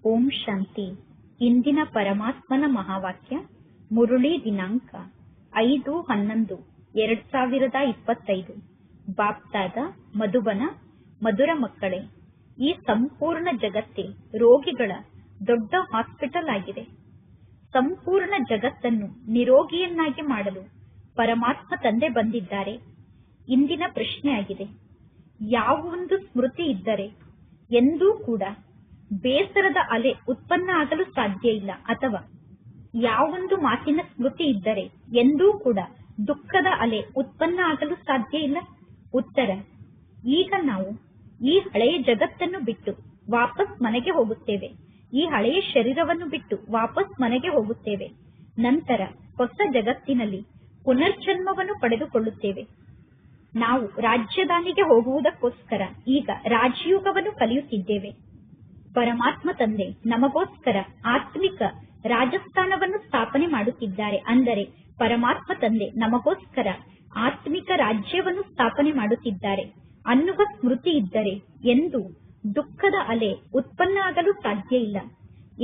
ಓಂ ಶಾಂತಿ. ಇಂದಿನ ಪರಮಾತ್ಮನ ಮಹಾವಾಕ್ಯ ಮುರುಳಿ ದಿನಾಂಕ 5/11/2025. ಬಾಪ್ತಾದ ಮಧುಬನ. ಮಧುರ ಮಕ್ಕಳೇ, ಈ ಸಂಪೂರ್ಣ ಜಗತ್ತೇ ರೋಗಿಗಳ ದೊಡ್ಡ ಹಾಸ್ಪಿಟಲ್ ಆಗಿದೆ. ಸಂಪೂರ್ಣ ಜಗತ್ತನ್ನು ನಿರೋಗಿಯನ್ನಾಗಿ ಮಾಡಲು ಪರಮಾತ್ಮ ತಂದೆ ಬಂದಿದ್ದಾರೆ. ಇಂದಿನ ಪ್ರಶ್ನೆಯಾಗಿದೆ, ಯಾವ ಒಂದು ಸ್ಮೃತಿ ಇದ್ದರೆ ಎಂದೂ ಕೂಡ ಬೇಸರದ ಅಲೆ ಉತ್ಪನ್ನ ಆಗಲು ಸಾಧ್ಯ ಇಲ್ಲ, ಅಥವಾ ಯಾವೊಂದು ಮಾತಿನ ಸ್ಮೃತಿ ಇದ್ದರೆ ಎಂದೂ ಕೂಡ ದುಃಖದ ಅಲೆ ಉತ್ಪನ್ನ ಆಗಲು ಸಾಧ್ಯ ಇಲ್ಲ? ಉತ್ತರ, ಈಗ ನಾವು ಈ ಹಳೆಯ ಜಗತ್ತನ್ನು ಬಿಟ್ಟು ವಾಪಸ್ ಮನೆಗೆ ಹೋಗುತ್ತೇವೆ. ಈ ಹಳೆಯ ಶರೀರವನ್ನು ಬಿಟ್ಟು ವಾಪಸ್ ಮನೆಗೆ ಹೋಗುತ್ತೇವೆ. ನಂತರ ಹೊಸ ಜಗತ್ತಿನಲ್ಲಿ ಪುನರ್ಜನ್ಮವನ್ನು ಪಡೆದುಕೊಳ್ಳುತ್ತೇವೆ. ನಾವು ರಾಜ್ಯದಾನಿಗೆ ಹೋಗುವುದಕ್ಕೋಸ್ಕರ ಈಗ ರಾಜಯೋಗವನ್ನು ಕಲಿಯುತ್ತಿದ್ದೇವೆ. ಪರಮಾತ್ಮ ತಂದೆ ನಮಗೋಸ್ಕರ ಆತ್ಮಿಕ ರಾಜಸ್ಥಾನವನ್ನು ಸ್ಥಾಪನೆ ಮಾಡುತ್ತಿದ್ದಾರೆ. ಅಂದರೆ ಪರಮಾತ್ಮ ತಂದೆ ನಮಗೋಸ್ಕರ ಆತ್ಮಿಕ ರಾಜ್ಯವನ್ನು ಸ್ಥಾಪನೆ ಮಾಡುತ್ತಿದ್ದಾರೆ ಅನ್ನುವ ಸ್ಮೃತಿ ಇದ್ದರೆ ಎಂದು ದುಃಖದ ಅಲೆ ಉತ್ಪನ್ನ ಆಗಲು ಸಾಧ್ಯ ಇಲ್ಲ.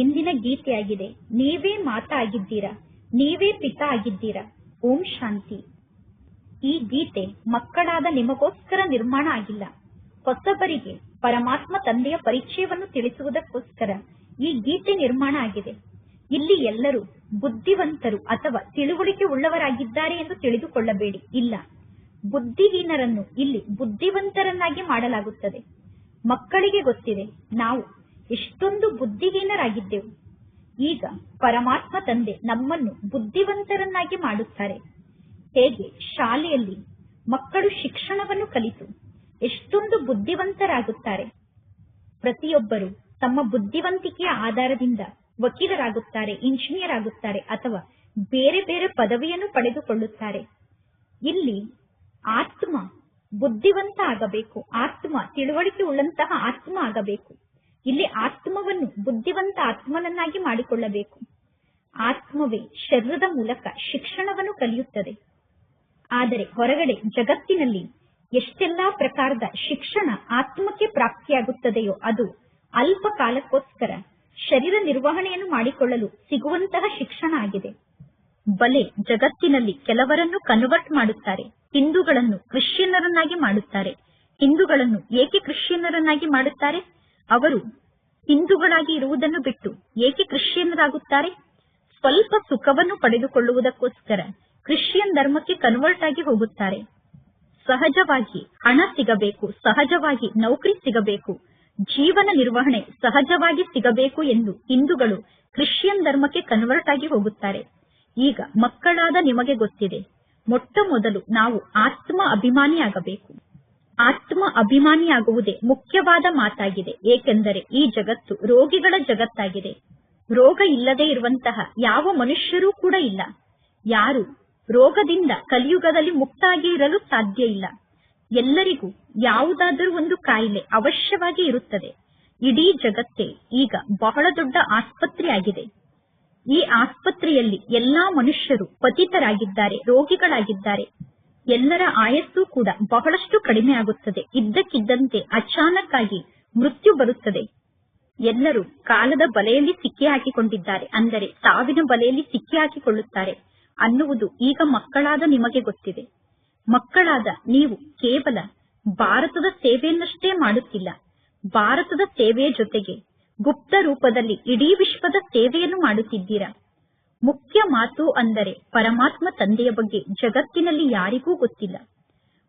ಇಂದಿನ ಗೀತೆಯಾಗಿದೆ, ನೀವೇ ಮಾತಾ ಆಗಿದ್ದೀರಾ, ನೀವೇ ಪಿತಾ ಆಗಿದ್ದೀರಾ. ಓಂ ಶಾಂತಿ. ಈ ಗೀತೆ ಮಕ್ಕಳಾದ ನಿಮಗೋಸ್ಕರ ನಿರ್ಮಾಣ ಆಗಿಲ್ಲ. ಹೊಸಬರಿಗೆ ಪರಮಾತ್ಮ ತಂದೆಯ ಪರಿಚಯವನ್ನು ತಿಳಿಸುವುದಕ್ಕೋಸ್ಕರ ಈ ಗೀತೆ ನಿರ್ಮಾಣ ಆಗಿದೆ. ಇಲ್ಲಿ ಎಲ್ಲರೂ ಬುದ್ಧಿವಂತರು ಅಥವಾ ತಿಳುವಳಿಕೆ ಉಳ್ಳವರಾಗಿದ್ದಾರೆ ಎಂದು ತಿಳಿದುಕೊಳ್ಳಬೇಡಿ. ಇಲ್ಲ, ಬುದ್ಧಿಹೀನರನ್ನು ಇಲ್ಲಿ ಬುದ್ಧಿವಂತರನ್ನಾಗಿ ಮಾಡಲಾಗುತ್ತದೆ. ಮಕ್ಕಳಿಗೆ ಗೊತ್ತಿದೆ ನಾವು ಎಷ್ಟೊಂದು ಬುದ್ಧಿಹೀನರಾಗಿದ್ದೆವು. ಈಗ ಪರಮಾತ್ಮ ತಂದೆ ನಮ್ಮನ್ನು ಬುದ್ಧಿವಂತರನ್ನಾಗಿ ಮಾಡುತ್ತಾರೆ. ಹೇಗೆ ಶಾಲೆಯಲ್ಲಿ ಮಕ್ಕಳು ಶಿಕ್ಷಣವನ್ನು ಕಲಿತು ಎಷ್ಟೊಂದು ಬುದ್ಧಿವಂತರಾಗುತ್ತಾರೆ. ಪ್ರತಿಯೊಬ್ಬರು ತಮ್ಮ ಬುದ್ಧಿವಂತಿಕೆಯ ಆಧಾರದಿಂದ ವಕೀಲರಾಗುತ್ತಾರೆ, ಇಂಜಿನಿಯರ್ ಆಗುತ್ತಾರೆ, ಅಥವಾ ಬೇರೆ ಬೇರೆ ಪದವಿಯನ್ನು ಪಡೆದುಕೊಳ್ಳುತ್ತಾರೆ. ಇಲ್ಲಿ ಆತ್ಮ ಬುದ್ಧಿವಂತ ಆಗಬೇಕು, ಆತ್ಮ ತಿಳುವಳಿಕೆ ಉಳ್ಳಂತಹ ಆತ್ಮ ಆಗಬೇಕು. ಇಲ್ಲಿ ಆತ್ಮವನ್ನು ಬುದ್ಧಿವಂತ ಆತ್ಮನನ್ನಾಗಿ ಮಾಡಿಕೊಳ್ಳಬೇಕು. ಆತ್ಮವೇ ಶರೀರದ ಮೂಲಕ ಶಿಕ್ಷಣವನ್ನು ಕಲಿಯುತ್ತದೆ. ಆದರೆ ಹೊರಗಡೆ ಜಗತ್ತಿನಲ್ಲಿ ಎಷ್ಟೆಲ್ಲಾ ಪ್ರಕಾರದ ಶಿಕ್ಷಣ ಆತ್ಮಕ್ಕೆ ಪ್ರಾಪ್ತಿಯಾಗುತ್ತದೆಯೋ ಅದು ಅಲ್ಪ ಕಾಲಕ್ಕೋಸ್ಕರ ಶರೀರ ನಿರ್ವಹಣೆಯನ್ನು ಮಾಡಿಕೊಳ್ಳಲು ಸಿಗುವಂತಹ ಶಿಕ್ಷಣ ಆಗಿದೆ. ಬಲೆ ಜಗತ್ತಿನಲ್ಲಿ ಕೆಲವರನ್ನು ಕನ್ವರ್ಟ್ ಮಾಡುತ್ತಾರೆ, ಹಿಂದೂಗಳನ್ನು ಕ್ರಿಶ್ಚಿಯನ್ನರನ್ನಾಗಿ ಮಾಡುತ್ತಾರೆ. ಹಿಂದೂಗಳನ್ನು ಏಕೆ ಕ್ರಿಶ್ಚಿಯನ್ನರನ್ನಾಗಿ ಮಾಡುತ್ತಾರೆ? ಅವರು ಹಿಂದೂಗಳಾಗಿ ಇರುವುದನ್ನು ಬಿಟ್ಟು ಏಕೆ ಕ್ರಿಶ್ಚಿಯನ್ನರಾಗುತ್ತಾರೆ? ಸ್ವಲ್ಪ ಸುಖವನ್ನು ಪಡೆದುಕೊಳ್ಳುವುದಕ್ಕೋಸ್ಕರ ಕ್ರಿಶ್ಚಿಯನ್ ಧರ್ಮಕ್ಕೆ ಕನ್ವರ್ಟ್ ಆಗಿ ಹೋಗುತ್ತಾರೆ. ಸಹಜವಾಗಿ ಹಣ ಸಿಗಬೇಕು, ಸಹಜವಾಗಿ ನೌಕರಿ ಸಿಗಬೇಕು, ಜೀವನ ನಿರ್ವಹಣೆ ಸಹಜವಾಗಿ ಸಿಗಬೇಕು ಎಂದು ಹಿಂದೂಗಳು ಕ್ರಿಶ್ಚಿಯನ್ ಧರ್ಮಕ್ಕೆ ಕನ್ವರ್ಟ್ ಆಗಿ ಹೋಗುತ್ತಾರೆ. ಈಗ ಮಕ್ಕಳಾದ ನಿಮಗೆ ಗೊತ್ತಿದೆ, ಮೊಟ್ಟ ಮೊದಲು ನಾವು ಆತ್ಮ ಅಭಿಮಾನಿಯಾಗಬೇಕು. ಆತ್ಮ ಅಭಿಮಾನಿಯಾಗುವುದೇ ಮುಖ್ಯವಾದ ಮಾತಾಗಿದೆ. ಏಕೆಂದರೆ ಈ ಜಗತ್ತು ರೋಗಿಗಳ ಜಗತ್ತಾಗಿದೆ. ರೋಗ ಇಲ್ಲದೆ ಇರುವಂತಹ ಯಾವ ಮನುಷ್ಯರೂ ಕೂಡ ಇಲ್ಲ. ಯಾರು ರೋಗದಿಂದ ಕಲಿಯುಗದಲ್ಲಿ ಮುಕ್ತಾಗಿ ಇರಲು ಸಾಧ್ಯ ಇಲ್ಲ. ಎಲ್ಲರಿಗೂ ಯಾವುದಾದರೂ ಒಂದು ಕಾಯಿಲೆ ಅವಶ್ಯವಾಗಿ ಇರುತ್ತದೆ. ಇಡೀ ಜಗತ್ತೇ ಈಗ ಬಹಳ ದೊಡ್ಡ ಆಸ್ಪತ್ರೆಯಾಗಿದೆ. ಈ ಆಸ್ಪತ್ರೆಯಲ್ಲಿ ಎಲ್ಲಾ ಮನುಷ್ಯರು ಪತಿತರಾಗಿದ್ದಾರೆ, ರೋಗಿಗಳಾಗಿದ್ದಾರೆ. ಎಲ್ಲರ ಆಯಸ್ಸು ಕೂಡ ಬಹಳಷ್ಟು ಕಡಿಮೆ ಆಗುತ್ತದೆ. ಇದ್ದಕ್ಕಿದ್ದಂತೆ ಅಚಾನಕ್ ಆಗಿ ಮೃತ್ಯು ಬರುತ್ತದೆ. ಎಲ್ಲರೂ ಕಾಲದ ಬಲೆಯಲ್ಲಿ ಸಿಕ್ಕಿ ಹಾಕಿಕೊಂಡಿದ್ದಾರೆ, ಅಂದರೆ ಸಾವಿನ ಬಲೆಯಲ್ಲಿ ಸಿಕ್ಕಿ ಹಾಕಿಕೊಳ್ಳುತ್ತಾರೆ ಅನ್ನುವುದು ಈಗ ಮಕ್ಕಳಾದ ನಿಮಗೆ ಗೊತ್ತಿದೆ. ಮಕ್ಕಳಾದ ನೀವು ಕೇವಲ ಭಾರತದ ಸೇವೆಯನ್ನಷ್ಟೇ ಮಾಡುತ್ತಿಲ್ಲ, ಭಾರತದ ಸೇವೆಯ ಜೊತೆಗೆ ಗುಪ್ತ ರೂಪದಲ್ಲಿ ಇಡೀ ವಿಶ್ವದ ಸೇವೆಯನ್ನು ಮಾಡುತ್ತಿದ್ದೀರಾ. ಮುಖ್ಯ ಮಾತು ಅಂದರೆ ಪರಮಾತ್ಮ ತಂದೆಯ ಬಗ್ಗೆ ಜಗತ್ತಿನಲ್ಲಿ ಯಾರಿಗೂ ಗೊತ್ತಿಲ್ಲ.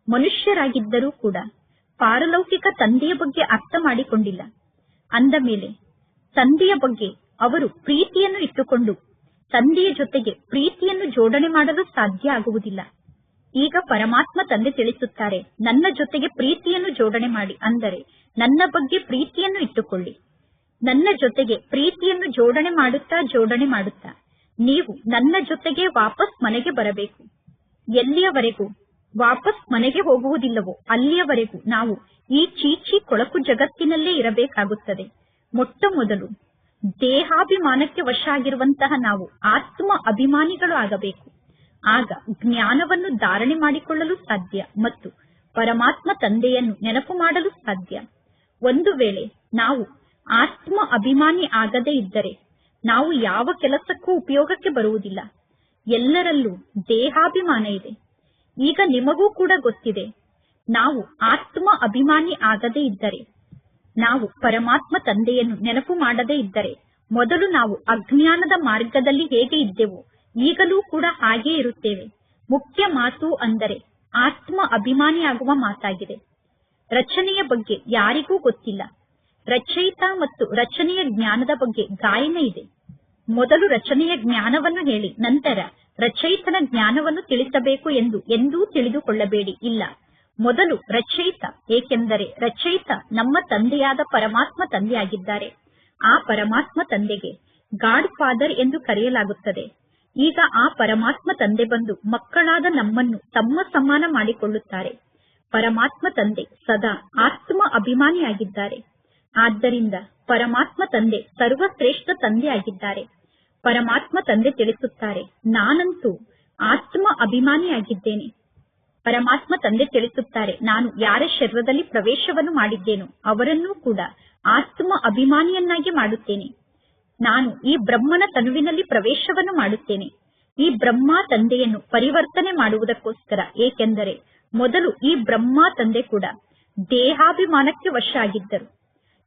ಮನುಷ್ಯರಾಗಿದ್ದರೂ ಕೂಡ ಪಾರಲೌಕಿಕ ತಂದೆಯ ಬಗ್ಗೆ ಅರ್ಥ ಮಾಡಿಕೊಂಡಿಲ್ಲ. ಅಂದ ಮೇಲೆ ತಂದೆಯ ಬಗ್ಗೆ ಅವರು ಪ್ರೀತಿಯನ್ನು ಇಟ್ಟುಕೊಂಡು ತಂದೆಯ ಜೊತೆಗೆ ಪ್ರೀತಿಯನ್ನು ಜೋಡಣೆ ಮಾಡಲು ಸಾಧ್ಯ ಆಗುವುದಿಲ್ಲ. ಈಗ ಪರಮಾತ್ಮ ತಂದೆ ತಿಳಿಸುತ್ತಾರೆ, ನನ್ನ ಜೊತೆಗೆ ಪ್ರೀತಿಯನ್ನು ಜೋಡಣೆ ಮಾಡಿ, ಅಂದರೆ ನನ್ನ ಬಗ್ಗೆ ಪ್ರೀತಿಯನ್ನು ಇಟ್ಟುಕೊಳ್ಳಿ. ನನ್ನ ಜೊತೆಗೆ ಪ್ರೀತಿಯನ್ನು ಜೋಡಣೆ ಮಾಡುತ್ತಾ ನೀವು ನನ್ನ ಜೊತೆಗೆ ವಾಪಸ್ ಮನೆಗೆ ಬರಬೇಕು. ಎಲ್ಲಿಯವರೆಗೂ ವಾಪಸ್ ಮನೆಗೆ ಹೋಗುವುದಿಲ್ಲವೋ ಅಲ್ಲಿಯವರೆಗೂ ನಾವು ಈ ಚೀಚಿ ಕೊಳಕು ಜಗತ್ತಿನಲ್ಲೇ ಇರಬೇಕಾಗುತ್ತದೆ. ಮೊಟ್ಟ ಮೊದಲು ದೇಹಾಭಿಮಾನಕ್ಕೆ ವಶ ಆಗಿರುವಂತಹ ನಾವು ಆತ್ಮ ಅಭಿಮಾನಿಗಳು ಆಗಬೇಕು. ಆಗ ಜ್ಞಾನವನ್ನು ಧಾರಣೆ ಮಾಡಿಕೊಳ್ಳಲು ಸಾಧ್ಯ ಮತ್ತು ಪರಮಾತ್ಮ ತಂದೆಯನ್ನು ನೆನಪು ಮಾಡಲು ಸಾಧ್ಯ. ಒಂದು ವೇಳೆ ನಾವು ಆತ್ಮ ಅಭಿಮಾನಿ ಆಗದೇ ಇದ್ದರೆ ನಾವು ಯಾವ ಕೆಲಸಕ್ಕೂ ಉಪಯೋಗಕ್ಕೆ ಬರುವುದಿಲ್ಲ. ಎಲ್ಲರಲ್ಲೂ ದೇಹಾಭಿಮಾನ ಇದೆ. ಈಗ ನಿಮಗೂ ಕೂಡ ಗೊತ್ತಿದೆ, ನಾವು ಆತ್ಮ ಅಭಿಮಾನಿ ಆಗದೇ ಇದ್ದರೆ, ನಾವು ಪರಮಾತ್ಮ ತಂದೆಯನ್ನು ನೆನಪು ಮಾಡದೇ ಇದ್ದರೆ, ಮೊದಲು ನಾವು ಅಜ್ಞಾನದ ಮಾರ್ಗದಲ್ಲಿ ಹೇಗೆ ಇದ್ದೆವೋ ಈಗಲೂ ಕೂಡ ಹಾಗೇ ಇರುತ್ತೇವೆ. ಮುಖ್ಯ ಮಾತು ಅಂದರೆ ಆತ್ಮ ಅಭಿಮಾನಿಯಾಗುವ ಮಾತಾಗಿದೆ. ರಚನೆಯ ಬಗ್ಗೆ ಯಾರಿಗೂ ಗೊತ್ತಿಲ್ಲ. ರಚಯಿತ ಮತ್ತು ರಚನೆಯ ಜ್ಞಾನದ ಬಗ್ಗೆ ಗಾಯನ ಇದೆ. ಮೊದಲು ರಚನೆಯ ಜ್ಞಾನವನ್ನು ಹೇಳಿ ನಂತರ ರಚಯಿತನ ಜ್ಞಾನವನ್ನು ತಿಳಿಸಬೇಕು ಎಂದು ಎಂದೂ ತಿಳಿದುಕೊಳ್ಳಬೇಡಿ. ಇಲ್ಲ, ಮೊದಲು ರಚಯಿತ, ಏಕೆಂದರೆ ರಚಯಿತ ನಮ್ಮ ತಂದೆಯಾದ ಪರಮಾತ್ಮ ತಂದೆಯಾಗಿದ್ದಾರೆ. ಆ ಪರಮಾತ್ಮ ತಂದೆಗೆ ಗಾಡ್ ಫಾದರ್ ಎಂದು ಕರೆಯಲಾಗುತ್ತದೆ. ಈಗ ಆ ಪರಮಾತ್ಮ ತಂದೆ ಬಂದು ಮಕ್ಕಳಾದ ನಮ್ಮನ್ನು ತಮ್ಮ ಸಮಾನ ಮಾಡಿಕೊಳ್ಳುತ್ತಾರೆ. ಪರಮಾತ್ಮ ತಂದೆ ಸದಾ ಆತ್ಮ ಅಭಿಮಾನಿಯಾಗಿದ್ದಾರೆ. ಆದ್ದರಿಂದ ಪರಮಾತ್ಮ ತಂದೆ ಸರ್ವಶ್ರೇಷ್ಠ ತಂದೆ ಆಗಿದ್ದಾರೆ. ಪರಮಾತ್ಮ ತಂದೆ ತಿಳಿಸುತ್ತಾರೆ, ನಾನಂತೂ ಆತ್ಮ ಅಭಿಮಾನಿಯಾಗಿದ್ದೇನೆ. ಪರಮಾತ್ಮ ತಂದೆ ತಿಳಿಸುತ್ತಾರೆ, ನಾನು ಯಾರ ಶರೀರದಲ್ಲಿ ಪ್ರವೇಶವನ್ನು ಮಾಡಿದ್ದೇನೋ ಅವರನ್ನೂ ಕೂಡ ಆತ್ಮ ಅಭಿಮಾನಿಯನ್ನಾಗಿ ಮಾಡುತ್ತೇನೆ. ನಾನು ಈ ಬ್ರಹ್ಮನ ತನುವಿನಲ್ಲಿ ಪ್ರವೇಶವನ್ನು ಮಾಡುತ್ತೇನೆ. ಈ ಬ್ರಹ್ಮ ತಂದೆಯನ್ನು ಪರಿವರ್ತನೆ ಮಾಡುವುದಕ್ಕೋಸ್ಕರ. ಏಕೆಂದರೆ ಮೊದಲು ಈ ಬ್ರಹ್ಮ ತಂದೆ ಕೂಡ ದೇಹಾಭಿಮಾನಕ್ಕೆ ವಶ ಆಗಿದ್ದರು.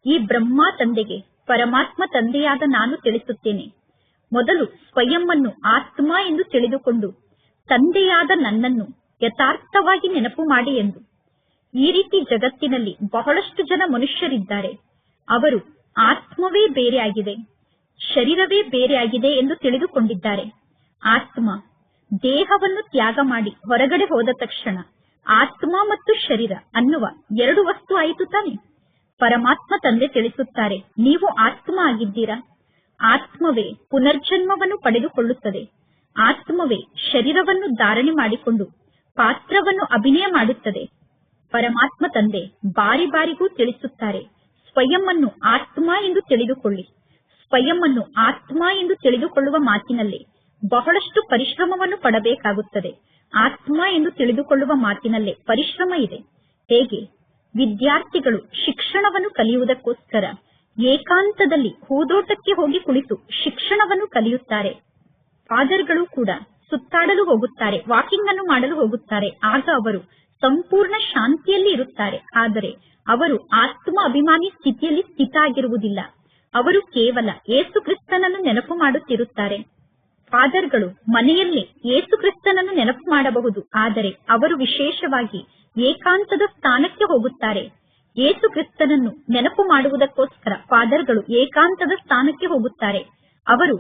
ಈ ಬ್ರಹ್ಮ ತಂದೆಗೆ ಪರಮಾತ್ಮ ತಂದೆಯಾದ ನಾನು ತಿಳಿಸುತ್ತೇನೆ, ಮೊದಲು ಸ್ವಯಂವನ್ನು ಆತ್ಮ ಎಂದು ತಿಳಿದುಕೊಂಡು ತಂದೆಯಾದ ನನ್ನನ್ನು ಯಥಾರ್ಥವಾಗಿ ನೆನಪು ಮಾಡಿ ಎಂದು. ಈ ರೀತಿ ಜಗತ್ತಿನಲ್ಲಿ ಬಹಳಷ್ಟು ಜನ ಮನುಷ್ಯರಿದ್ದಾರೆ. ಅವರು ಆತ್ಮವೇ ಬೇರೆಯಾಗಿದೆ, ಶರೀರವೇ ಬೇರೆಯಾಗಿದೆ ಎಂದು ತಿಳಿದುಕೊಂಡಿದ್ದಾರೆ. ಆತ್ಮ ದೇಹವನ್ನು ತ್ಯಾಗ ಮಾಡಿ ಹೊರಗಡೆ ಹೋದ ತಕ್ಷಣ ಆತ್ಮ ಮತ್ತು ಶರೀರ ಅನ್ನುವ ಎರಡು ವಸ್ತು ಆಯಿತು ತಾನೆ. ಪರಮಾತ್ಮ ತಂದೆ ತಿಳಿಸುತ್ತಾರೆ, ನೀವು ಆತ್ಮ ಆಗಿದ್ದೀರಾ. ಆತ್ಮವೇ ಪುನರ್ಜನ್ಮವನ್ನು ಪಡೆದುಕೊಳ್ಳುತ್ತದೆ. ಆತ್ಮವೇ ಶರೀರವನ್ನು ಧಾರಣೆ ಮಾಡಿಕೊಂಡು ಪಾತ್ರವನ್ನು ಅಭಿನಯ ಮಾಡುತ್ತದೆ. ಪರಮಾತ್ಮ ತಂದೆ ಬಾರಿ ಬಾರಿಗೂ ತಿಳಿಸುತ್ತಾರೆ, ಸ್ವಯಂ ಅನ್ನು ಆತ್ಮ ಎಂದು ತಿಳಿದುಕೊಳ್ಳಿ. ಸ್ವಯಂ ಅನ್ನು ಆತ್ಮ ಎಂದು ತಿಳಿದುಕೊಳ್ಳುವ ಮಾತಿನಲ್ಲಿ ಬಹಳಷ್ಟು ಪರಿಶ್ರಮವನ್ನು ಪಡಬೇಕಾಗುತ್ತದೆ. ಆತ್ಮ ಎಂದು ತಿಳಿದುಕೊಳ್ಳುವ ಮಾತಿನಲ್ಲೇ ಪರಿಶ್ರಮ ಇದೆ. ಹೇಗೆ ವಿದ್ಯಾರ್ಥಿಗಳು ಶಿಕ್ಷಣವನ್ನು ಕಲಿಯುವುದಕ್ಕೋಸ್ಕರ ಏಕಾಂತದಲ್ಲಿ ಹೂದೋಟಕ್ಕೆ ಹೋಗಿ ಕುಳಿತು ಶಿಕ್ಷಣವನ್ನು ಕಲಿಯುತ್ತಾರೆ. ಫಾದರ್ಗಳು ಕೂಡ ಸುತ್ತಾಡಲು ಹೋಗುತ್ತಾರೆ, ವಾಕಿಂಗ್ ಅನ್ನು ಮಾಡಲು ಹೋಗುತ್ತಾರೆ. ಆಗ ಅವರು ಸಂಪೂರ್ಣ ಶಾಂತಿಯಲ್ಲಿ ಇರುತ್ತಾರೆ. ಆದರೆ ಅವರು ಆತ್ಮ ಅಭಿಮಾನಿ ಸ್ಥಿತಿಯಲ್ಲಿ ಸ್ಥಿತ ಆಗಿರುವುದಿಲ್ಲ. ಅವರು ಕೇವಲ ಏಸು ಕ್ರಿಸ್ತನನ್ನು ನೆನಪು ಮಾಡುತ್ತಿರುತ್ತಾರೆ. ಫಾದರ್ಗಳು ಮನೆಯಲ್ಲಿ ಏಸು ಕ್ರಿಸ್ತನನ್ನು ನೆನಪು ಮಾಡಬಹುದು, ಆದರೆ ಅವರು ವಿಶೇಷವಾಗಿ ಏಕಾಂತದ ಸ್ಥಾನಕ್ಕೆ ಹೋಗುತ್ತಾರೆ. ಏಸು ಕ್ರಿಸ್ತನನ್ನು ನೆನಪು ಮಾಡುವುದಕ್ಕೋಸ್ಕರ ಫಾದರ್ಗಳು ಏಕಾಂತದ ಸ್ಥಾನಕ್ಕೆ ಹೋಗುತ್ತಾರೆ. ಅವರು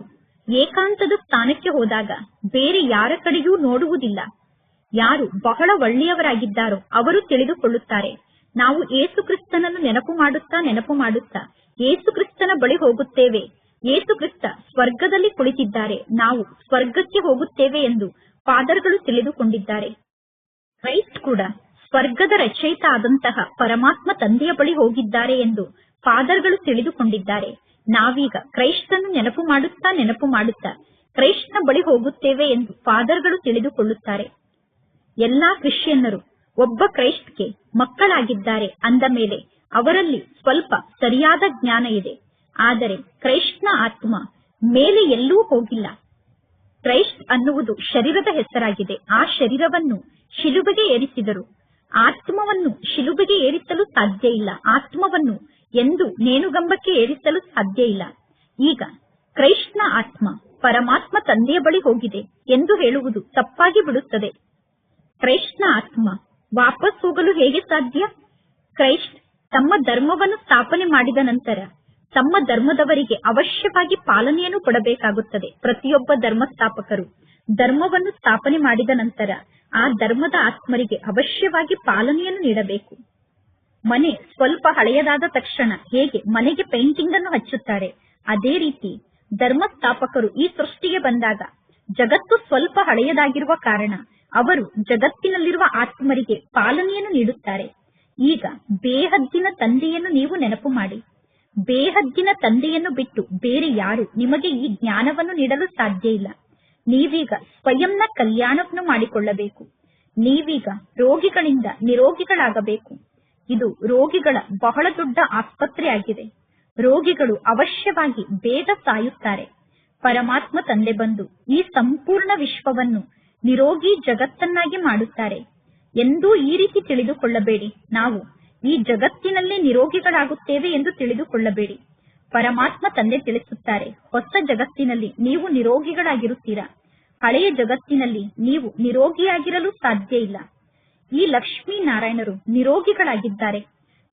ಏಕಾಂತದ ಸ್ಥಾನಕ್ಕೆ ಹೋದಾಗ ಬೇರೆ ಯಾರ ಕಡೆಯೂ ನೋಡುವುದಿಲ್ಲ. ಯಾರು ಬಹಳ ಒಳ್ಳೆಯವರಾಗಿದ್ದಾರೋ ಅವರು ತಿಳಿದುಕೊಳ್ಳುತ್ತಾರೆ, ನಾವು ಏಸು ಕ್ರಿಸ್ತನನ್ನು ನೆನಪು ಮಾಡುತ್ತಾ ಏಸು ಕ್ರಿಸ್ತನ ಬಳಿ ಹೋಗುತ್ತೇವೆ. ಏಸು ಕ್ರಿಸ್ತ ಸ್ವರ್ಗದಲ್ಲಿ ಕುಳಿತಿದ್ದಾರೆ, ನಾವು ಸ್ವರ್ಗಕ್ಕೆ ಹೋಗುತ್ತೇವೆ ಎಂದು ಫಾದರ್ಗಳು ತಿಳಿದುಕೊಂಡಿದ್ದಾರೆ. ಕ್ರೈಸ್ಟ್ ಕೂಡ ಸ್ವರ್ಗದ ರಚಯಿತ ಆದಂತಹ ಪರಮಾತ್ಮ ತಂದೆಯ ಬಳಿ ಹೋಗಿದ್ದಾರೆ ಎಂದು ಫಾದರ್ಗಳು ತಿಳಿದುಕೊಂಡಿದ್ದಾರೆ. ನಾವೀಗ ಕ್ರೈಸ್ತನ್ನು ನೆನಪು ಮಾಡುತ್ತಾ ಕ್ರೈಸ್ತನ ಬಳಿ ಹೋಗುತ್ತೇವೆ ಎಂದು ಫಾದರ್ಗಳು ತಿಳಿದುಕೊಳ್ಳುತ್ತಾರೆ. ಎಲ್ಲಾ ಕ್ರಿಶ್ಚಿಯನ್ನರು ಒಬ್ಬ ಕ್ರೈಸ್ಟ್ಗೆ ಮಕ್ಕಳಾಗಿದ್ದಾರೆ ಅಂದ ಮೇಲೆ ಅವರಲ್ಲಿ ಸ್ವಲ್ಪ ಸರಿಯಾದ ಜ್ಞಾನ ಇದೆ. ಆದರೆ ಕ್ರೈಸ್ಟ್ನ ಆತ್ಮ ಮೇಲೆ ಎಲ್ಲೂ ಹೋಗಿಲ್ಲ. ಕ್ರೈಸ್ಟ್ ಅನ್ನುವುದು ಶರೀರದ ಹೆಸರಾಗಿದೆ. ಆ ಶರೀರವನ್ನು ಶಿಲುಬೆಗೆ ಏರಿಸಿದರು. ಆತ್ಮವನ್ನು ಶಿಲುಬೆಗೆ ಏರಿಸಲು ಸಾಧ್ಯ ಇಲ್ಲ. ಆತ್ಮವನ್ನು ಎಂದು ನೇಣುಗಂಬಕ್ಕೆ ಏರಿಸಲು ಸಾಧ್ಯ ಇಲ್ಲ. ಈಗ ಕ್ರೈಸ್ಟ್ನ ಆತ್ಮ ಪರಮಾತ್ಮ ತಂದೆಯ ಬಳಿ ಹೋಗಿದೆ ಎಂದು ಹೇಳುವುದು ತಪ್ಪಾಗಿ ಬಿಡುತ್ತದೆ. ಕ್ರೈಸ್ಟ್ನ ಆತ್ಮ ವಾಪಸ್ ಹೋಗಲು ಹೇಗೆ ಸಾಧ್ಯ? ಕ್ರೈಸ್ಟ್ ತಮ್ಮ ಧರ್ಮವನ್ನು ಸ್ಥಾಪನೆ ಮಾಡಿದ ನಂತರ ತಮ್ಮ ಧರ್ಮದವರಿಗೆ ಅವಶ್ಯವಾಗಿ ಪಾಲನೆಯನ್ನು ಕೊಡಬೇಕಾಗುತ್ತದೆ. ಪ್ರತಿಯೊಬ್ಬ ಧರ್ಮಸ್ಥಾಪಕರು ಧರ್ಮವನ್ನು ಸ್ಥಾಪನೆ ಮಾಡಿದ ನಂತರ ಆ ಧರ್ಮದ ಆತ್ಮರಿಗೆ ಅವಶ್ಯವಾಗಿ ಪಾಲನೆಯನ್ನು ನೀಡಬೇಕು. ಮನೆ ಸ್ವಲ್ಪ ಹಳೆಯದಾದ ತಕ್ಷಣ ಹೇಗೆ ಮನೆಗೆ ಪೇಂಟಿಂಗ್ ಅನ್ನು ಹಚ್ಚುತ್ತಾರೆ, ಅದೇ ರೀತಿ ಧರ್ಮಸ್ಥಾಪಕರು ಈ ಸೃಷ್ಟಿಗೆ ಬಂದಾಗ ಜಗತ್ತು ಸ್ವಲ್ಪ ಹಳೆಯದಾಗಿರುವ ಕಾರಣ ಅವರು ಜಗತ್ತಿನಲ್ಲಿರುವ ಆತ್ಮರಿಗೆ ಪಾಲನೆಯನ್ನು ನೀಡುತ್ತಾರೆ. ಈಗ ಬೇಹದ್ದಿನ ತಂದೆಯನ್ನು ನೀವು ನೆನಪು ಮಾಡಿ. ಬೇಹದ್ದಿನ ತಂದೆಯನ್ನು ಬಿಟ್ಟು ಬೇರೆ ಯಾರು ನಿಮಗೆ ಈ ಜ್ಞಾನವನ್ನು ನೀಡಲು ಸಾಧ್ಯ ಇಲ್ಲ. ನೀವೀಗ ಸ್ವಯಂನ ಕಲ್ಯಾಣವನ್ನು ಮಾಡಿಕೊಳ್ಳಬೇಕು. ನೀವೀಗ ರೋಗಿಗಳಿಂದ ನಿರೋಗಿಗಳಾಗಬೇಕು. ಇದು ರೋಗಿಗಳ ಬಹಳ ದೊಡ್ಡ ಆಸ್ಪತ್ರೆ ಆಗಿದೆ. ರೋಗಿಗಳು ಅವಶ್ಯವಾಗಿ ಬೇಗ ಸಾಯುತ್ತಾರೆ. ಪರಮಾತ್ಮ ತಂದೆ ಬಂದು ಈ ಸಂಪೂರ್ಣ ವಿಶ್ವವನ್ನು ನಿರೋಗಿ ಜಗತ್ತನ್ನಾಗಿ ಮಾಡುತ್ತಾರೆ. ಎಂದೂ ಈ ರೀತಿ ತಿಳಿದುಕೊಳ್ಳಬೇಡಿ, ನಾವು ಈ ಜಗತ್ತಿನಲ್ಲೇ ನಿರೋಗಿಗಳಾಗುತ್ತೇವೆ ಎಂದು ತಿಳಿದುಕೊಳ್ಳಬೇಡಿ. ಪರಮಾತ್ಮ ತಂದೆ ತಿಳಿಸುತ್ತಾರೆ, ಹೊಸ ಜಗತ್ತಿನಲ್ಲಿ ನೀವು ನಿರೋಗಿಗಳಾಗಿರುತ್ತೀರಾ, ಹಳೆಯ ಜಗತ್ತಿನಲ್ಲಿ ನೀವು ನಿರೋಗಿಯಾಗಿರಲು ಸಾಧ್ಯ ಇಲ್ಲ. ಈ ಲಕ್ಷ್ಮೀನಾರಾಯಣರು ನಿರೋಗಿಗಳಾಗಿದ್ದಾರೆ.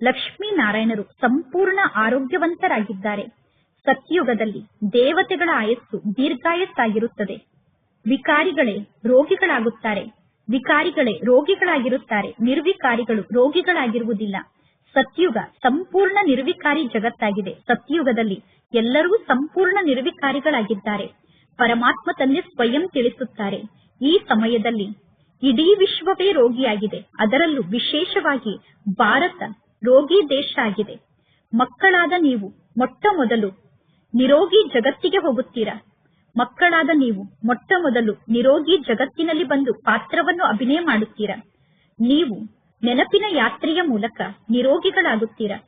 ಲಕ್ಷ್ಮೀನಾರಾಯಣರು ಸಂಪೂರ್ಣ ಆರೋಗ್ಯವಂತರಾಗಿದ್ದಾರೆ. ಸತ್ಯುಗದಲ್ಲಿ ದೇವತೆಗಳ ಆಯಸ್ಸು ದೀರ್ಘಾಯಸ್ಸಾಗಿರುತ್ತದೆ. ವಿಕಾರಿಗಳೇ ರೋಗಿಗಳಾಗುತ್ತಾರೆ. ವಿಕಾರಿಗಳೇ ರೋಗಿಗಳಾಗಿರುತ್ತಾರೆ. ನಿರ್ವಿಕಾರಿಗಳು ರೋಗಿಗಳಾಗಿರುವುದಿಲ್ಲ. ಸತ್ಯುಗ ಸಂಪೂರ್ಣ ನಿರ್ವಿಕಾರಿ ಜಗತ್ತಾಗಿದೆ. ಸತ್ಯುಗದಲ್ಲಿ ಎಲ್ಲರೂ ಸಂಪೂರ್ಣ ನಿರ್ವಿಕಾರಿಗಳಾಗಿದ್ದಾರೆ. ಪರಮಾತ್ಮ ತಂದೆ ಸ್ವಯಂ ತಿಳಿಸುತ್ತಾರೆ, ಈ ಸಮಯದಲ್ಲಿ ಇಡೀ ವಿಶ್ವವೇ ರೋಗಿಯಾಗಿದೆ. ಅದರಲ್ಲೂ ವಿಶೇಷವಾಗಿ ಭಾರತ ರೋಗಿ ದೇಶ ಆಗಿದೆ. ಮಕ್ಕಳಾದ ನೀವು ಮೊಟ್ಟ ಮೊದಲು ನಿರೋಗಿ ಜಗತ್ತಿಗೆ ಹೋಗುತ್ತೀರಾ. ಮಕ್ಕಳಾದ ನೀವು ಮೊಟ್ಟ ಮೊದಲು ನಿರೋಗಿ ಜಗತ್ತಿನಲ್ಲಿ ಬಂದು ಪಾತ್ರವನ್ನು ಅಭಿನಯ ಮಾಡುತ್ತೀರಾ. ನೀವು ನೆನಪಿನ ಯಾತ್ರೆಯ ಮೂಲಕ ನಿರೋಗಿಗಳಾಗುತ್ತೀರಾ.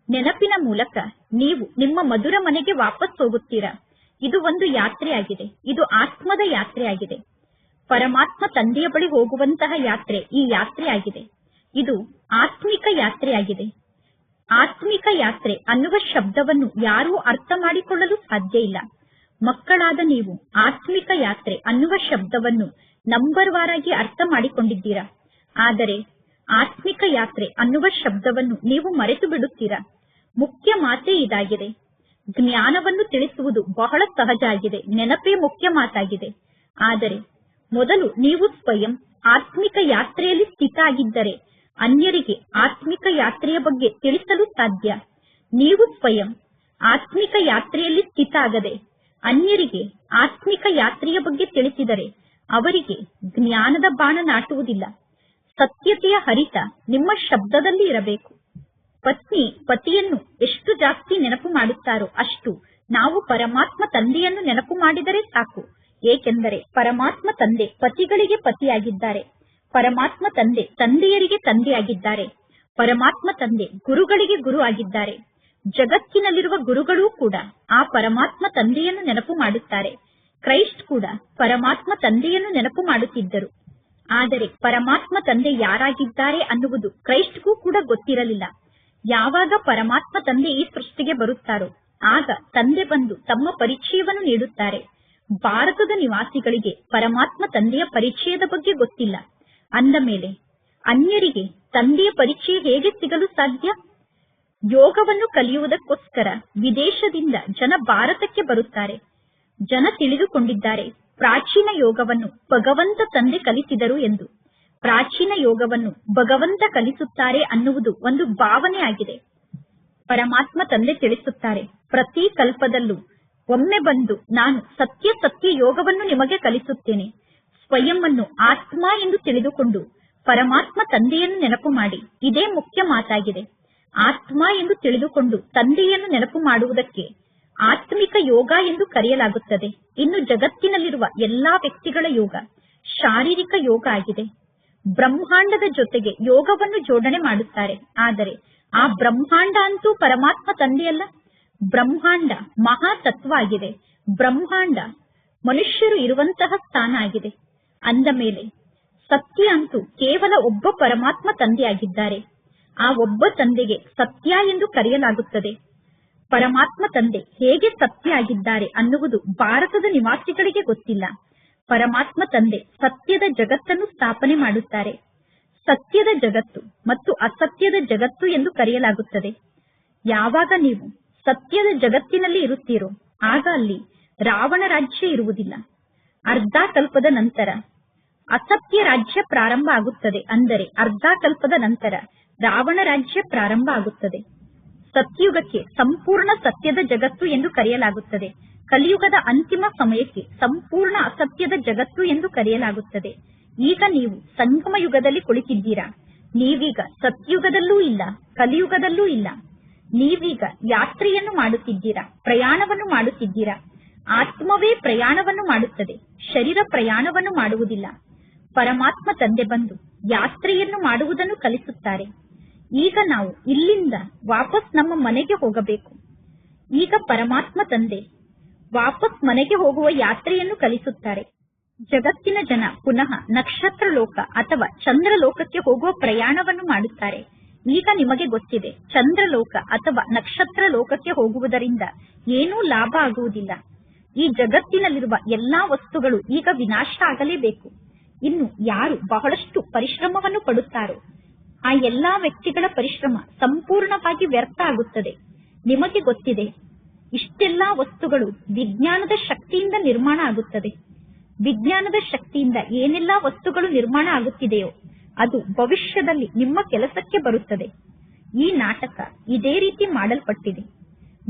ನೆನಪಿನ ಮೂಲಕ ನೀವು ನಿಮ್ಮ ಮಧುರ ಮನೆಗೆ ವಾಪಸ್ ಹೋಗುತ್ತೀರಾ. ಇದು ಒಂದು ಯಾತ್ರೆಯಾಗಿದೆ. ಇದು ಆತ್ಮದ ಯಾತ್ರೆಯಾಗಿದೆ. ಪರಮಾತ್ಮ ತಂದೆಯ ಬಳಿ ಹೋಗುವಂತಹ ಯಾತ್ರೆ ಈ ಯಾತ್ರೆಯಾಗಿದೆ. ಇದು ಆತ್ಮಿಕ ಯಾತ್ರೆಯಾಗಿದೆ. ಆತ್ಮಿಕ ಯಾತ್ರೆ ಅನ್ನುವ ಶಬ್ದವನ್ನು ಯಾರೂ ಅರ್ಥ ಮಾಡಿಕೊಳ್ಳಲು ಸಾಧ್ಯ ಇಲ್ಲ. ಮಕ್ಕಳಾದ ನೀವು ಆತ್ಮಿಕ ಯಾತ್ರೆ ಅನ್ನುವ ಶಬ್ದವನ್ನು ನಂಬರ್ ವಾರಾಗಿ ಅರ್ಥ ಮಾಡಿಕೊಂಡಿದ್ದೀರಾ. ಆದರೆ ಆತ್ಮಿಕ ಯಾತ್ರೆ ಅನ್ನುವ ಶಬ್ದವನ್ನು ನೀವು ಮರೆತು ಬಿಡುತ್ತೀರಾ. ಮುಖ್ಯ ಮಾತೇ ಇದಾಗಿದೆ. ಜ್ಞಾನವನ್ನು ತಿಳಿಸುವುದು ಬಹಳ ಸಹಜ ಆಗಿದೆ. ನೆನಪೇ ಮುಖ್ಯ ಮಾತಾಗಿದೆ. ಆದರೆ ಮೊದಲು ನೀವು ಸ್ವಯಂ ಆತ್ಮಿಕ ಯಾತ್ರೆಯಲ್ಲಿ ಸ್ಥಿತ ಆಗಿದ್ದರೆ ಅನ್ಯರಿಗೆ ಆತ್ಮಿಕ ಯಾತ್ರೆಯ ಬಗ್ಗೆ ತಿಳಿಸಲು ಸಾಧ್ಯ. ನೀವು ಸ್ವಯಂ ಆತ್ಮಿಕ ಯಾತ್ರೆಯಲ್ಲಿ ಸ್ಥಿತ ಆಗದೆ ಅನ್ಯರಿಗೆ ಆತ್ಮಿಕ ಯಾತ್ರೆಯ ಬಗ್ಗೆ ತಿಳಿಸಿದರೆ ಅವರಿಗೆ ಜ್ಞಾನದ ಬಾಣ ನಾಟುವುದಿಲ್ಲ. ಸತ್ಯತೆಯ ಹರಿತ ನಿಮ್ಮ ಶಬ್ದದಲ್ಲಿ ಇರಬೇಕು. ಪತ್ನಿ ಪತಿಯನ್ನು ಎಷ್ಟು ಜಾಸ್ತಿ ನೆನಪು ಮಾಡುತ್ತಾರೋ ಅಷ್ಟು ನಾವು ಪರಮಾತ್ಮ ತಂದೆಯನ್ನು ನೆನಪು ಮಾಡಿದರೆ ಸಾಕು. ಏಕೆಂದರೆ ಪರಮಾತ್ಮ ತಂದೆ ಪತಿಗಳಿಗೆ ಪತಿಯಾಗಿದ್ದಾರೆ. ಪರಮಾತ್ಮ ತಂದೆ ತಂದೆಯರಿಗೆ ತಂದೆಯಾಗಿದ್ದಾರೆ. ಪರಮಾತ್ಮ ತಂದೆ ಗುರುಗಳಿಗೆ ಗುರು ಆಗಿದ್ದಾರೆ. ಜಗತ್ತಿನಲ್ಲಿರುವ ಗುರುಗಳೂ ಕೂಡ ಆ ಪರಮಾತ್ಮ ತಂದೆಯನ್ನು ನೆನಪು ಮಾಡುತ್ತಾರೆ. ಕ್ರೈಸ್ಟ್ ಕೂಡ ಪರಮಾತ್ಮ ತಂದೆಯನ್ನು ನೆನಪು ಮಾಡುತ್ತಿದ್ದರು. ಆದರೆ ಪರಮಾತ್ಮ ತಂದೆ ಯಾರಾಗಿದ್ದಾರೆ ಅನ್ನುವುದು ಕ್ರೈಸ್ಟ್ಗೂ ಕೂಡ ಗೊತ್ತಿರಲಿಲ್ಲ. ಯಾವಾಗ ಪರಮಾತ್ಮ ತಂದೆ ಈ ಸೃಷ್ಟಿಗೆ ಬರುತ್ತಾರೋ ಆಗ ತಂದೆ ಬಂದು ತಮ್ಮ ಪರಿಚಯವನ್ನು ನೀಡುತ್ತಾರೆ. ಭಾರತದ ನಿವಾಸಿಗಳಿಗೆ ಪರಮಾತ್ಮ ತಂದೆಯ ಪರಿಚಯದ ಬಗ್ಗೆ ಗೊತ್ತಿಲ್ಲ. ಅಂದ ಮೇಲೆ ಅನ್ಯರಿಗೆ ತಂದೆಯ ಪರಿಚಯ ಹೇಗೆ ಸಿಗಲು ಸಾಧ್ಯ? ಯೋಗವನ್ನು ಕಲಿಯುವುದಕ್ಕೋಸ್ಕರ ವಿದೇಶದಿಂದ ಜನ ಭಾರತಕ್ಕೆ ಬರುತ್ತಾರೆ. ಜನ ತಿಳಿದುಕೊಂಡಿದ್ದಾರೆ ಪ್ರಾಚೀನ ಯೋಗವನ್ನು ಭಗವಂತ ತಂದೆ ಕಲಿಸಿದರು ಎಂದು. ಪ್ರಾಚೀನ ಯೋಗವನ್ನು ಭಗವಂತ ಕಲಿಸುತ್ತಾರೆ ಅನ್ನುವುದು ಒಂದು ಭಾವನೆ ಆಗಿದೆ. ಪರಮಾತ್ಮ ತಂದೆ ತಿಳಿಸುತ್ತಾರೆ, ಪ್ರತಿ ಕಲ್ಪದಲ್ಲೂ ಒಮ್ಮೆ ಬಂದು ನಾನು ಸತ್ಯ ಸತ್ಯ ಯೋಗವನ್ನು ನಿಮಗೆ ಕಲಿಸುತ್ತೇನೆ. ಸ್ವಯಂ ಅನ್ನು ಆತ್ಮ ಎಂದು ತಿಳಿದುಕೊಂಡು ಪರಮಾತ್ಮ ತಂದೆಯನ್ನು ನೆನಪು ಮಾಡಿ. ಇದೇ ಮುಖ್ಯ ಮಾತಾಗಿದೆ. ಆತ್ಮ ಎಂದು ತಿಳಿದುಕೊಂಡು ತಂದೆಯನ್ನು ನೆನಪು ಮಾಡುವುದಕ್ಕೆ ಆತ್ಮಿಕ ಯೋಗ ಎಂದು ಕರೆಯಲಾಗುತ್ತದೆ. ಇನ್ನು ಜಗತ್ತಿನಲ್ಲಿರುವ ಎಲ್ಲಾ ವ್ಯಕ್ತಿಗಳ ಯೋಗ ಶಾರೀರಿಕ ಯೋಗ ಆಗಿದೆ. ಬ್ರಹ್ಮಾಂಡದ ಜೊತೆಗೆ ಯೋಗವನ್ನು ಜೋಡಣೆ ಮಾಡುತ್ತಾರೆ. ಆದರೆ ಆ ಬ್ರಹ್ಮಾಂಡ ಅಂತೂ ಪರಮಾತ್ಮ ತಂದೆಯಲ್ಲ. ಬ್ರಹ್ಮಾಂಡ ಮಹಾತತ್ವ ಆಗಿದೆ. ಬ್ರಹ್ಮಾಂಡ ಮನುಷ್ಯರು ಇರುವಂತಹ ಸ್ಥಾನ ಆಗಿದೆ. ಅಂದ ಮೇಲೆ ಸತ್ಯ ಅಂತೂ ಕೇವಲ ಒಬ್ಬ ಪರಮಾತ್ಮ ತಂದೆಯಾಗಿದ್ದಾರೆ. ಆ ಒಬ್ಬ ತಂದೆಗೆ ಸತ್ಯ ಎಂದು ಕರೆಯಲಾಗುತ್ತದೆ. ಪರಮಾತ್ಮ ತಂದೆ ಹೇಗೆ ಸತ್ಯ ಆಗಿದ್ದಾರೆ ಅನ್ನುವುದು ಭಾರತದ ನಿವಾಸಿಗಳಿಗೆ ಗೊತ್ತಿಲ್ಲ. ಪರಮಾತ್ಮ ತಂದೆ ಸತ್ಯದ ಜಗತ್ತನ್ನು ಸ್ಥಾಪನೆ ಮಾಡುತ್ತಾರೆ. ಸತ್ಯದ ಜಗತ್ತು ಮತ್ತು ಅಸತ್ಯದ ಜಗತ್ತು ಎಂದು ಕರೆಯಲಾಗುತ್ತದೆ. ಯಾವಾಗ ನೀವು ಸತ್ಯದ ಜಗತ್ತಿನಲ್ಲಿ ಇರುತ್ತೀರೋ ಆಗ ಅಲ್ಲಿ ರಾವಣ ರಾಜ್ಯ ಇರುವುದಿಲ್ಲ. ಅರ್ಧ ಕಲ್ಪದ ನಂತರ ಅಸತ್ಯ ರಾಜ್ಯ ಪ್ರಾರಂಭ ಆಗುತ್ತದೆ. ಅಂದರೆ ಅರ್ಧ ಕಲ್ಪದ ನಂತರ ರಾವಣ ರಾಜ್ಯ ಪ್ರಾರಂಭ ಆಗುತ್ತದೆ. ಸತ್ಯುಗಕ್ಕೆ ಸಂಪೂರ್ಣ ಸತ್ಯದ ಜಗತ್ತು ಎಂದು ಕರೆಯಲಾಗುತ್ತದೆ. ಕಲಿಯುಗದ ಅಂತಿಮ ಸಮಯಕ್ಕೆ ಸಂಪೂರ್ಣ ಅಸತ್ಯದ ಜಗತ್ತು ಎಂದು ಕರೆಯಲಾಗುತ್ತದೆ. ಈಗ ನೀವು ಸಂಗಮ ಯುಗದಲ್ಲಿ ಕುಳಿತಿದ್ದೀರಾ. ನೀವೀಗ ಸತ್ಯುಗದಲ್ಲೂ ಇಲ್ಲ, ಕಲಿಯುಗದಲ್ಲೂ ಇಲ್ಲ. ನೀವೀಗ ಯಾತ್ರೆಯನ್ನು ಮಾಡುತ್ತಿದ್ದೀರಾ, ಪ್ರಯಾಣವನ್ನು ಮಾಡುತ್ತಿದ್ದೀರಾ. ಆತ್ಮವೇ ಪ್ರಯಾಣವನ್ನು ಮಾಡುತ್ತದೆ, ಶರೀರ ಪ್ರಯಾಣವನ್ನು ಮಾಡುವುದಿಲ್ಲ. ಪರಮಾತ್ಮ ತಂದೆ ಬಂದು ಯಾತ್ರೆಯನ್ನು ಮಾಡುವುದನ್ನು ಕಲಿಸುತ್ತಾರೆ. ಈಗ ನಾವು ಇಲ್ಲಿಂದ ವಾಪಸ್ ನಮ್ಮ ಮನೆಗೆ ಹೋಗಬೇಕು. ಈಗ ಪರಮಾತ್ಮ ತಂದೆ ವಾಪಸ್ ಮನೆಗೆ ಹೋಗುವ ಯಾತ್ರೆಯನ್ನು ಕಲಿಸುತ್ತಾರೆ. ಜಗತ್ತಿನ ಜನ ಪುನಃ ನಕ್ಷತ್ರ ಲೋಕ ಅಥವಾ ಚಂದ್ರಲೋಕಕ್ಕೆ ಹೋಗುವ ಪ್ರಯಾಣವನ್ನು ಮಾಡುತ್ತಾರೆ. ಈಗ ನಿಮಗೆ ಗೊತ್ತಿದೆ, ಚಂದ್ರಲೋಕ ಅಥವಾ ನಕ್ಷತ್ರ ಲೋಕಕ್ಕೆ ಹೋಗುವುದರಿಂದ ಏನೂ ಲಾಭ ಆಗುವುದಿಲ್ಲ. ಈ ಜಗತ್ತಿನಲ್ಲಿರುವ ಎಲ್ಲಾ ವಸ್ತುಗಳು ಈಗ ವಿನಾಶ ಆಗಲೇಬೇಕು. ಇನ್ನು ಯಾರು ಬಹಳಷ್ಟು ಪರಿಶ್ರಮವನ್ನು ಪಡುತ್ತಾರೋ ಆ ಎಲ್ಲಾ ವ್ಯಕ್ತಿಗಳ ಪರಿಶ್ರಮ ಸಂಪೂರ್ಣವಾಗಿ ವ್ಯರ್ಥ ಆಗುತ್ತದೆ. ನಿಮಗೆ ಗೊತ್ತಿದೆ, ಇಷ್ಟೆಲ್ಲಾ ವಸ್ತುಗಳು ವಿಜ್ಞಾನದ ಶಕ್ತಿಯಿಂದ ನಿರ್ಮಾಣ ಆಗುತ್ತದೆ. ವಿಜ್ಞಾನದ ಶಕ್ತಿಯಿಂದ ಏನೆಲ್ಲಾ ವಸ್ತುಗಳು ನಿರ್ಮಾಣ ಆಗುತ್ತಿದೆಯೋ ಅದು ಭವಿಷ್ಯದಲ್ಲಿ ನಿಮ್ಮ ಕೆಲಸಕ್ಕೆ ಬರುತ್ತದೆ. ಈ ನಾಟಕ ಇದೇ ರೀತಿ ಮಾಡಲ್ಪಟ್ಟಿದೆ.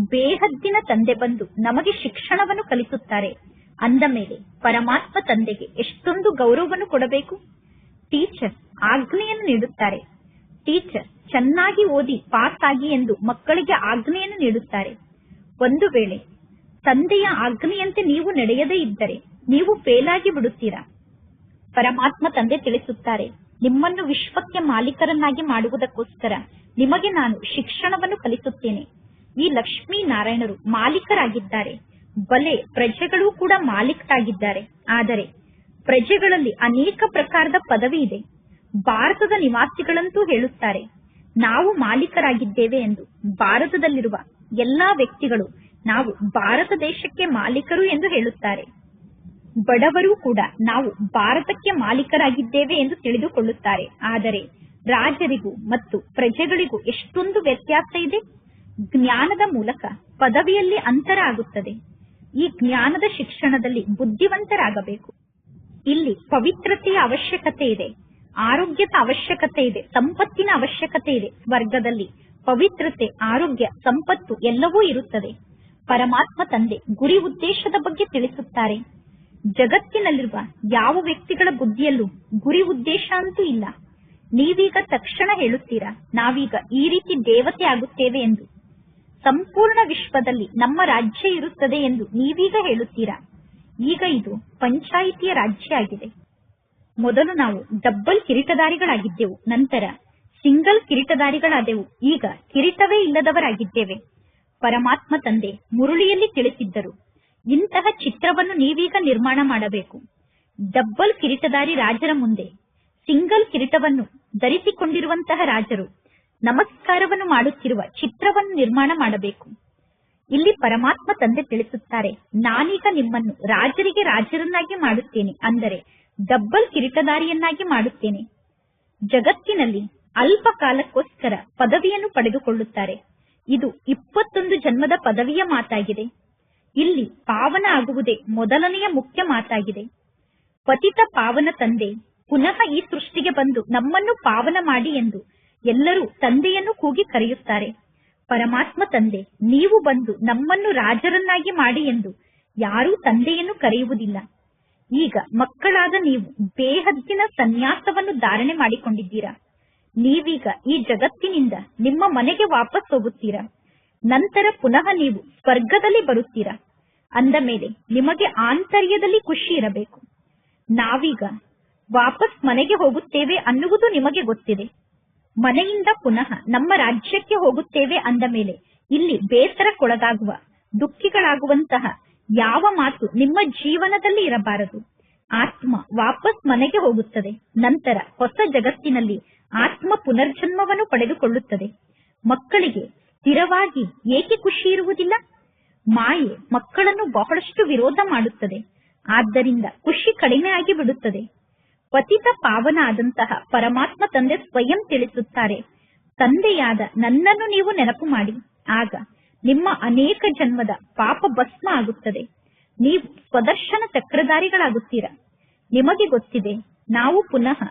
ಬೇಹದ್ದಿನ ತಂದೆ ಬಂದು ನಮಗೆ ಶಿಕ್ಷಣವನ್ನು ಕಲಿಸುತ್ತಾರೆ. ಅಂದ ಮೇಲೆ ಪರಮಾತ್ಮ ತಂದೆಗೆ ಎಷ್ಟೊಂದು ಗೌರವವನ್ನು ಕೊಡಬೇಕು. ಟೀಚರ್ ಆಜ್ಞೆಯನ್ನು ನೀಡುತ್ತಾರೆ. ಟೀಚರ್ ಚೆನ್ನಾಗಿ ಓದಿ ಪಾಸ್ ಆಗಿ ಎಂದು ಮಕ್ಕಳಿಗೆ ಆಜ್ಞೆಯನ್ನು ನೀಡುತ್ತಾರೆ. ಒಂದು ವೇಳೆ ತಂದೆಯ ಆಜ್ಞೆಯಂತೆ ನೀವು ನಡೆಯದೇ ಇದ್ದರೆ ನೀವು ಫೇಲ್ ಆಗಿ ಬಿಡುತ್ತೀರಾ. ಪರಮಾತ್ಮ ತಂದೆ ತಿಳಿಸುತ್ತಾರೆ, ನಿಮ್ಮನ್ನು ವಿಶ್ವಕ್ಕೆ ಮಾಲೀಕರನ್ನಾಗಿ ಮಾಡುವುದಕ್ಕೋಸ್ಕರ ನಿಮಗೆ ನಾನು ಶಿಕ್ಷಣವನ್ನು ಕಲಿಸುತ್ತೇನೆ. ಈ ಲಕ್ಷ್ಮೀ ನಾರಾಯಣರು ಮಾಲೀಕರಾಗಿದ್ದಾರೆ. ಬಲೆ ಪ್ರಜೆಗಳು ಕೂಡ ಮಾಲೀಕರಾಗಿದ್ದಾರೆ. ಆದರೆ ಪ್ರಜೆಗಳಲ್ಲಿ ಅನೇಕ ಪ್ರಕಾರದ ಪದವಿ ಇದೆ. ಭಾರತದ ನಿವಾಸಿಗಳಂತೂ ಹೇಳುತ್ತಾರೆ, ನಾವು ಮಾಲೀಕರಾಗಿದ್ದೇವೆ ಎಂದು. ಭಾರತದಲ್ಲಿರುವ ಎಲ್ಲಾ ವ್ಯಕ್ತಿಗಳು ನಾವು ಭಾರತ ದೇಶಕ್ಕೆ ಮಾಲೀಕರು ಎಂದು ಹೇಳುತ್ತಾರೆ. ಬಡವರು ಕೂಡ ನಾವು ಭಾರತಕ್ಕೆ ಮಾಲೀಕರಾಗಿದ್ದೇವೆ ಎಂದು ತಿಳಿದುಕೊಳ್ಳುತ್ತಾರೆ. ಆದರೆ ರಾಜರಿಗೂ ಮತ್ತು ಪ್ರಜೆಗಳಿಗೂ ಎಷ್ಟೊಂದು ವ್ಯತ್ಯಾಸ ಇದೆ. ಜ್ಞಾನದ ಮೂಲಕ ಪದವಿಯಲ್ಲಿ ಅಂತರ ಆಗುತ್ತದೆ. ಈ ಜ್ಞಾನದ ಶಿಕ್ಷಣದಲ್ಲಿ ಬುದ್ಧಿವಂತರಾಗಬೇಕು. ಇಲ್ಲಿ ಪವಿತ್ರತೆಯ ಅವಶ್ಯಕತೆ ಇದೆ, ಆರೋಗ್ಯದ ಅವಶ್ಯಕತೆ ಇದೆ, ಸಂಪತ್ತಿನ ಅವಶ್ಯಕತೆ ಇದೆ. ಸ್ವರ್ಗದಲ್ಲಿ ಪವಿತ್ರತೆ, ಆರೋಗ್ಯ, ಸಂಪತ್ತು ಎಲ್ಲವೂ ಇರುತ್ತದೆ. ಪರಮಾತ್ಮ ತಂದೆ ಗುರಿ ಉದ್ದೇಶದ ಬಗ್ಗೆ ತಿಳಿಸುತ್ತಾರೆ. ಜಗತ್ತಿನಲ್ಲಿರುವ ಯಾವ ವ್ಯಕ್ತಿಗಳ ಬುದ್ಧಿಯಲ್ಲೂ ಗುರಿ ಉದ್ದೇಶ ಅಂತೂ ಇಲ್ಲ. ನೀವೀಗ ತಕ್ಷಣ ಹೇಳುತ್ತೀರಾ, ನಾವೀಗ ಈ ರೀತಿ ದೇವತೆ ಆಗುತ್ತೇವೆ ಎಂದು. ಸಂಪೂರ್ಣ ವಿಶ್ವದಲ್ಲಿ ನಮ್ಮ ರಾಜ್ಯ ಇರುತ್ತದೆ ಎಂದು ನೀವೀಗ ಹೇಳುತ್ತೀರಾ. ಈಗ ಇದು ಪಂಚಾಯಿತಿಯ ರಾಜ್ಯ ಆಗಿದೆ. ಮೊದಲು ನಾವು ಡಬ್ಬಲ್ ಕಿರೀಟಧಾರಿಗಳಾಗಿದ್ದೆವು, ನಂತರ ಸಿಂಗಲ್ ಕಿರೀಟಧಾರಿಗಳಾದೆವು. ಈಗ ಕಿರೀಟವೇ ಇಲ್ಲದವರಾಗಿದ್ದೇವೆ. ಪರಮಾತ್ಮ ತಂದೆ ಮುರುಳಿಯಲ್ಲಿ ತಿಳಿಸಿದ್ದರು, ಇಂತಹ ಚಿತ್ರವನ್ನು ನೀವೀಗ ನಿರ್ಮಾಣ ಮಾಡಬೇಕು. ಡಬ್ಬಲ್ ಕಿರೀಟಧಾರಿ ರಾಜರ ಮುಂದೆ ಸಿಂಗಲ್ ಕಿರೀಟವನ್ನು ಧರಿಸಿಕೊಂಡಿರುವಂತಹ ರಾಜರು ನಮಸ್ಕಾರವನ್ನು ಮಾಡುತ್ತಿರುವ ಚಿತ್ರವನ್ನು ನಿರ್ಮಾಣ ಮಾಡಬೇಕು. ಇಲ್ಲಿ ಪರಮಾತ್ಮ ತಂದೆ ತಿಳಿಸುತ್ತಾರೆ, ನಾನೀಗ ನಿಮ್ಮನ್ನು ರಾಜರಿಗೆ ರಾಜರನ್ನಾಗಿ ಮಾಡುತ್ತೇನೆ, ಅಂದರೆ ಡಬ್ಬಲ್ ಕಿರೀಟಧಾರಿಯನ್ನಾಗಿ ಮಾಡುತ್ತೇನೆ. ಜಗತ್ತಿನಲ್ಲಿ ಅಲ್ಪ ಕಾಲಕ್ಕೋಸ್ಕರ ಪದವಿಯನ್ನು ಪಡೆದುಕೊಳ್ಳುತ್ತಾರೆ. ಇದು 21 ಜನ್ಮದ ಪದವಿಯ ಮಾತಾಗಿದೆ. ಇಲ್ಲಿ ಪಾವನ ಆಗುವುದೇ ಮೊದಲನೆಯ ಮುಖ್ಯ ಮಾತಾಗಿದೆ. ಪತಿತ ಪಾವನ ತಂದೆ ಪುನಃ ಈ ಸೃಷ್ಟಿಗೆ ಬಂದು ನಮ್ಮನ್ನು ಪಾವನ ಮಾಡಿ ಎಂದು ಎಲ್ಲರೂ ತಂದೆಯನ್ನು ಕೂಗಿ ಕರೆಯುತ್ತಾರೆ. ಪರಮಾತ್ಮ ತಂದೆ, ನೀವು ಬಂದು ನಮ್ಮನ್ನು ರಾಜರನ್ನಾಗಿ ಮಾಡಿ ಎಂದು ಯಾರೂ ತಂದೆಯನ್ನು ಕರೆಯುವುದಿಲ್ಲ. ಈಗ ಮಕ್ಕಳಾದ ನೀವು ಬೇಹದ್ದಿನ ಸನ್ಯಾಸವನ್ನು ಧಾರಣೆ ಮಾಡಿಕೊಂಡಿದ್ದೀರಾ. ನೀವೀಗ ಈ ಜಗತ್ತಿನಿಂದ ನಿಮ್ಮ ಮನೆಗೆ ವಾಪಸ್ ಹೋಗುತ್ತೀರಾ. ನಂತರ ಪುನಃ ನೀವು ಸ್ವರ್ಗದಲ್ಲಿ ಬರುತ್ತೀರಾ. ಅಂದ ಮೇಲೆ ನಿಮಗೆ ಆಂತರ್ಯದಲ್ಲಿ ಖುಷಿ ಇರಬೇಕು. ನಾವೀಗ ವಾಪಸ್ ಮನೆಗೆ ಹೋಗುತ್ತೇವೆ ಅನ್ನುವುದು ನಿಮಗೆ ಗೊತ್ತಿದೆ. ಮನೆಯಿಂದ ಪುನಃ ನಮ್ಮ ರಾಜ್ಯಕ್ಕೆ ಹೋಗುತ್ತೇವೆ ಅಂದ ಮೇಲೆ ಇಲ್ಲಿ ಬೇಸರಕ್ಕೊಳಗಾಗುವ, ದುಃಖಿಗಳಾಗುವಂತಹ ಯಾವ ಮಾತು ನಿಮ್ಮ ಜೀವನದಲ್ಲಿ ಇರಬಾರದು. ಆತ್ಮ ವಾಪಸ್ ಮನೆಗೆ ಹೋಗುತ್ತದೆ. ನಂತರ ಹೊಸ ಜಗತ್ತಿನಲ್ಲಿ ಆತ್ಮ ಪುನರ್ಜನ್ಮವನ್ನು ಪಡೆದುಕೊಳ್ಳುತ್ತದೆ. ಮಕ್ಕಳಿಗೆ ಸ್ಥಿರವಾಗಿ ಏಕೆ ಖುಷಿ ಇರುವುದಿಲ್ಲ? ಮಾಯೆ ಮಕ್ಕಳನ್ನು ಬಹಳಷ್ಟು ವಿರೋಧ ಮಾಡುತ್ತದೆ. ಆದ್ದರಿಂದ ಖುಷಿ ಕಡಿಮೆ ಆಗಿ ಬಿಡುತ್ತದೆ. ಪತಿತ ಪಾವನ ಆದಂತಹ ಪರಮಾತ್ಮ ತಂದೆ ಸ್ವಯಂ ತಿಳಿಸುತ್ತಾರೆ, ತಂದೆಯಾದ ನನ್ನನ್ನು ನೀವು ನೆನಪು ಮಾಡಿ, ಆಗ ನಿಮ್ಮ ಅನೇಕ ಜನ್ಮದ ಪಾಪ ಭಸ್ಮ ಆಗುತ್ತದೆ. ನೀವು ಸ್ವದರ್ಶನ ಚಕ್ರಧಾರಿಗಳಾಗುತ್ತೀರಾ. ನಿಮಗೆ ಗೊತ್ತಿದೆ, ನಾವು ಪುನಃ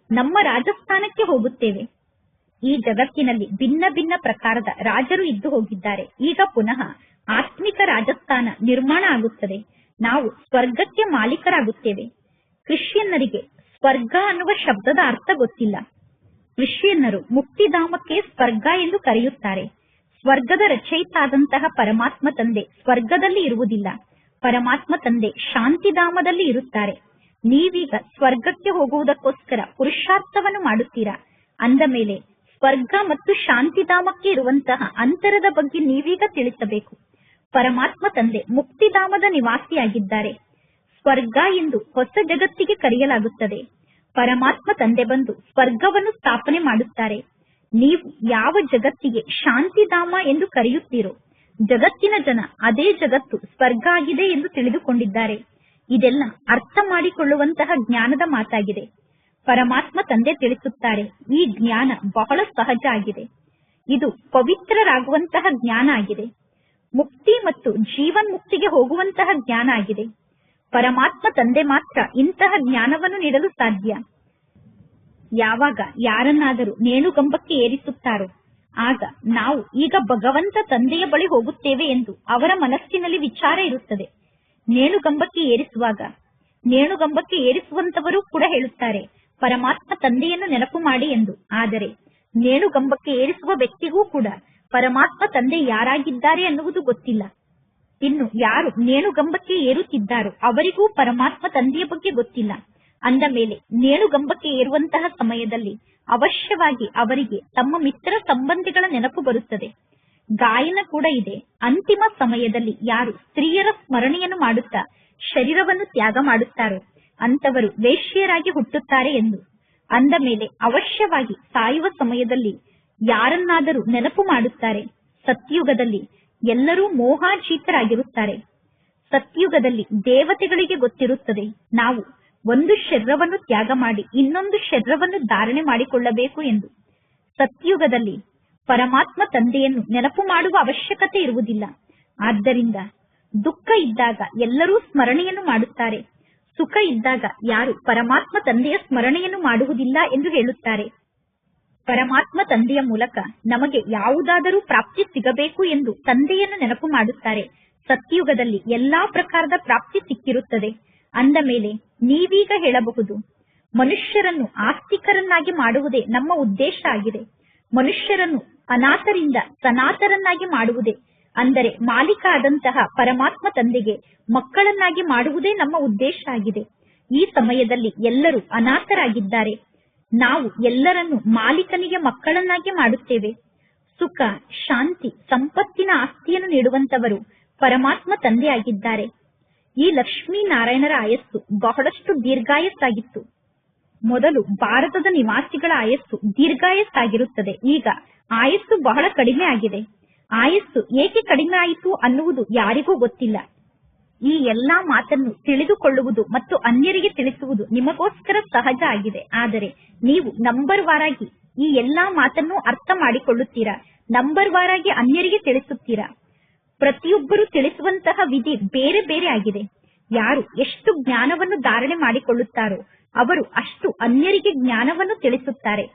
ನಮ್ಮ ರಾಜಸ್ಥಾನಕ್ಕೆ ಹೋಗುತ್ತೇವೆ. ಈ ಜಗತ್ತಿನಲ್ಲಿ ಭಿನ್ನ ಭಿನ್ನ ಪ್ರಕಾರದ ರಾಜರು ಇದ್ದು ಹೋಗಿದ್ದಾರೆ. ಈಗ ಪುನಃ ಆತ್ಮಿಕ ರಾಜಸ್ಥಾನ ನಿರ್ಮಾಣ ಆಗುತ್ತದೆ. ನಾವು ಸ್ವರ್ಗಕ್ಕೆ ಮಾಲೀಕರಾಗುತ್ತೇವೆ. ಕ್ರಿಶ್ಚಿಯನ್ನರಿಗೆ ಸ್ವರ್ಗ ಅನ್ನುವ ಶಬ್ದದ ಅರ್ಥ ಗೊತ್ತಿಲ್ಲ. ಕ್ರಿಶ್ಚಿಯನ್ನರು ಮುಕ್ತಿಧಾಮಕ್ಕೆ ಸ್ವರ್ಗ ಎಂದು ಕರೆಯುತ್ತಾರೆ. ಸ್ವರ್ಗದ ರಚಯಿತ ಆದಂತಹ ಪರಮಾತ್ಮ ತಂದೆ ಸ್ವರ್ಗದಲ್ಲಿ ಇರುವುದಿಲ್ಲ. ಪರಮಾತ್ಮ ತಂದೆ ಶಾಂತಿಧಾಮದಲ್ಲಿ ಇರುತ್ತಾರೆ. ನೀವೀಗ ಸ್ವರ್ಗಕ್ಕೆ ಹೋಗುವುದಕ್ಕೋಸ್ಕರ ಪುರುಷಾರ್ಥವನ್ನು ಮಾಡುತ್ತೀರಾ. ಅಂದ ಮೇಲೆ ಸ್ವರ್ಗ ಮತ್ತು ಶಾಂತಿಧಾಮಕ್ಕೆ ಇರುವಂತಹ ಅಂತರದ ಬಗ್ಗೆ ನೀವೀಗ ತಿಳಿಸಬೇಕು. ಪರಮಾತ್ಮ ತಂದೆ ಮುಕ್ತಿಧಾಮದ ನಿವಾಸಿಯಾಗಿದ್ದಾರೆ. ಸ್ವರ್ಗ ಎಂದು ಹೊಸ ಜಗತ್ತಿಗೆ ಕರೆಯಲಾಗುತ್ತದೆ. ಪರಮಾತ್ಮ ತಂದೆ ಬಂದು ಸ್ವರ್ಗವನ್ನು ಸ್ಥಾಪನೆ ಮಾಡುತ್ತಾರೆ. ನೀವು ಯಾವ ಜಗತ್ತಿಗೆ ಶಾಂತಿಧಾಮ ಎಂದು ಕರೆಯುತ್ತೀರೋ, ಜಗತ್ತಿನ ಜನ ಅದೇ ಜಗತ್ತು ಸ್ವರ್ಗ ಆಗಿದೆ ಎಂದು ತಿಳಿದುಕೊಂಡಿದ್ದಾರೆ. ಇದೆಲ್ಲ ಅರ್ಥ ಮಾಡಿಕೊಳ್ಳುವಂತಹ ಜ್ಞಾನದ ಮಾತಾಗಿದೆ. ಪರಮಾತ್ಮ ತಂದೆ ತಿಳಿಸುತ್ತಾರೆ, ಈ ಜ್ಞಾನ ಬಹಳ ಸಹಜ ಆಗಿದೆ. ಇದು ಪವಿತ್ರರಾಗುವಂತಹ ಜ್ಞಾನ ಆಗಿದೆ. ಮುಕ್ತಿ ಮತ್ತು ಜೀವನ್ ಮುಕ್ತಿಗೆ ಹೋಗುವಂತಹ ಜ್ಞಾನ ಆಗಿದೆ. ಪರಮಾತ್ಮ ತಂದೆ ಮಾತ್ರ ಇಂತಹ ಜ್ಞಾನವನ್ನು ನೀಡಲು ಸಾಧ್ಯ. ಯಾವಾಗ ಯಾರನ್ನಾದರೂ ನೇಣುಗಂಬಕ್ಕೆ ಏರಿಸುತ್ತಾರೋ, ಆಗ ನಾವು ಈಗ ಭಗವಂತ ತಂದೆಯ ಬಳಿ ಹೋಗುತ್ತೇವೆ ಎಂದು ಅವರ ಮನಸ್ಸಿನಲ್ಲಿ ವಿಚಾರ ಇರುತ್ತದೆ. ನೇಣುಗಂಬಕ್ಕೆ ಏರಿಸುವಂತವರು ಕೂಡ ಹೇಳುತ್ತಾರೆ, ಪರಮಾತ್ಮ ತಂದೆಯನ್ನು ನೆನಪು ಮಾಡಿ ಎಂದು. ಆದರೆ ನೇಣುಗಂಬಕ್ಕೆ ಏರಿಸುವ ವ್ಯಕ್ತಿಗೂ ಕೂಡ ಪರಮಾತ್ಮ ತಂದೆ ಯಾರಾಗಿದ್ದಾರೆ ಅನ್ನುವುದು ಗೊತ್ತಿಲ್ಲ. ಇನ್ನು ಯಾರು ನೇಣುಗಂಬಕ್ಕೆ ಏರುತ್ತಿದ್ದಾರೋ ಅವರಿಗೂ ಪರಮಾತ್ಮ ತಂದೆಯ ಬಗ್ಗೆ ಗೊತ್ತಿಲ್ಲ. ಅಂದ ಮೇಲೆ ನೇಣುಗಂಬಕ್ಕೆ ಏರುವಂತಹ ಸಮಯದಲ್ಲಿ ಅವಶ್ಯವಾಗಿ ಅವರಿಗೆ ತಮ್ಮ ಮಿತ್ರ ಸಂಬಂಧಿಗಳ ನೆನಪು ಬರುತ್ತದೆ. ಗಾಯನ ಕೂಡ ಇದೆ. ಅಂತಿಮ ಸಮಯದಲ್ಲಿ ಯಾರು ಸ್ತ್ರೀಯರ ಸ್ಮರಣೆಯನ್ನು ಮಾಡುತ್ತಾ ಶರೀರವನ್ನು ತ್ಯಾಗ ಮಾಡುತ್ತಾರೋ ಅಂತವರು ವೇಶ್ಯರಾಗಿ ಹುಟ್ಟುತ್ತಾರೆ ಎಂದು. ಅಂದ ಮೇಲೆ ಅವಶ್ಯವಾಗಿ ಸಾಯುವ ಸಮಯದಲ್ಲಿ ಯಾರನ್ನಾದರೂ ನೆನಪು ಮಾಡುತ್ತಾರೆ. ಸತ್ಯುಗದಲ್ಲಿ ಎಲ್ಲರೂ ಮೋಹಾಜೀತರಾಗಿರುತ್ತಾರೆ. ಸತ್ಯುಗದಲ್ಲಿ ದೇವತೆಗಳಿಗೆ ಗೊತ್ತಿರುತ್ತದೆ, ನಾವು ಒಂದು ಶರೀರವನ್ನು ತ್ಯಾಗ ಮಾಡಿ ಇನ್ನೊಂದು ಶರೀರವನ್ನು ಧಾರಣೆ ಮಾಡಿಕೊಳ್ಳಬೇಕು ಎಂದು. ಸತ್ಯುಗದಲ್ಲಿ ಪರಮಾತ್ಮ ತಂದೆಯನ್ನು ನೆನಪು ಮಾಡುವ ಅವಶ್ಯಕತೆ ಇರುವುದಿಲ್ಲ. ಆದ್ದರಿಂದ ದುಃಖ ಇದ್ದಾಗ ಎಲ್ಲರೂ ಸ್ಮರಣೆಯನ್ನು ಮಾಡುತ್ತಾರೆ. ಸುಖ ಇದ್ದಾಗ ಯಾರು ಪರಮಾತ್ಮ ತಂದೆಯ ಸ್ಮರಣೆಯನ್ನು ಮಾಡುವುದಿಲ್ಲ ಎಂದು ಹೇಳುತ್ತಾರೆ. ಪರಮಾತ್ಮ ತಂದೆಯ ಮೂಲಕ ನಮಗೆ ಯಾವುದಾದರೂ ಪ್ರಾಪ್ತಿ ಸಿಗಬೇಕು ಎಂದು ತಂದೆಯನ್ನು ನೆನಪು ಮಾಡುತ್ತಾರೆ. ಸತ್ಯುಗದಲ್ಲಿ ಎಲ್ಲಾ ಪ್ರಕಾರದ ಪ್ರಾಪ್ತಿ ಸಿಕ್ಕಿರುತ್ತದೆ. ಅಂದ ಮೇಲೆ ನೀವೀಗ ಹೇಳಬಹುದು, ಮನುಷ್ಯರನ್ನು ಆಸ್ತಿಕರನ್ನಾಗಿ ಮಾಡುವುದೇ ನಮ್ಮ ಉದ್ದೇಶ ಆಗಿದೆ. ಮನುಷ್ಯರನ್ನು ಅನಾಥರಿಂದ ಸನಾತರನ್ನಾಗಿ ಮಾಡುವುದೇ, ಅಂದರೆ ಮಾಲೀಕ ಆದಂತಹ ಪರಮಾತ್ಮ ತಂದೆಗೆ ಮಕ್ಕಳನ್ನಾಗಿ ಮಾಡುವುದೇ ನಮ್ಮ ಉದ್ದೇಶ ಆಗಿದೆ. ಈ ಸಮಯದಲ್ಲಿ ಎಲ್ಲರೂ ಅನಾಥರಾಗಿದ್ದಾರೆ. ನಾವು ಎಲ್ಲರನ್ನು ಮಾಲೀಕನಿಗೆ ಮಕ್ಕಳನ್ನಾಗಿ ಮಾಡುತ್ತೇವೆ. ಸುಖ, ಶಾಂತಿ, ಸಂಪತ್ತಿನ ಆಸ್ತಿಯನ್ನು ನೀಡುವಂತವರು ಪರಮಾತ್ಮ ತಂದೆ ಆಗಿದ್ದಾರೆ. ಈ ಲಕ್ಷ್ಮೀನಾರಾಯಣರ ಆಯಸ್ಸು ಬಹಳಷ್ಟು ದೀರ್ಘಾಯಸ್ಸಾಗಿತ್ತು. ಮೊದಲು ಭಾರತದ ನಿವಾಸಿಗಳ ಆಯಸ್ಸು ದೀರ್ಘಾಯಸ್ಸಾಗಿರುತ್ತದೆ. ಈಗ ಆಯಸ್ಸು ಬಹಳ ಕಡಿಮೆ ಆಗಿದೆ. ಆಯಸ್ಸು ಏಕೆ ಕಡಿಮೆ ಆಯಿತು ಅನ್ನುವುದು ಯಾರಿಗೂ ಗೊತ್ತಿಲ್ಲ. ಈ ಎಲ್ಲಾ ಮಾತನ್ನು ತಿಳಿದುಕೊಳ್ಳುವುದು ಮತ್ತು ಅನ್ಯರಿಗೆ ತಿಳಿಸುವುದು ನಿಮಗೋಸ್ಕರ ಸಹಜ ಆಗಿದೆ. ಆದರೆ ನೀವು ನಂಬರ್ ವಾರಾಗಿ ಈ ಎಲ್ಲಾ ಮಾತನ್ನು ಅರ್ಥ ಮಾಡಿಕೊಳ್ಳುತ್ತೀರಾ, ನಂಬರ್ ವಾರಾಗಿ ಅನ್ಯರಿಗೆ ತಿಳಿಸುತ್ತೀರಾ. ಪ್ರತಿಯೊಬ್ಬರು ತಿಳಿಸುವಂತಹ ವಿಧಿ ಬೇರೆ ಬೇರೆ ಆಗಿದೆ. ಯಾರು ಎಷ್ಟು ಜ್ಞಾನವನ್ನು ಧಾರಣೆ ಮಾಡಿಕೊಳ್ಳುತ್ತಾರೋ ಅವರು ಅಷ್ಟು ಅನ್ಯರಿಗೆ ಜ್ಞಾನವನ್ನು ತಿಳಿಸುತ್ತಾರೆ.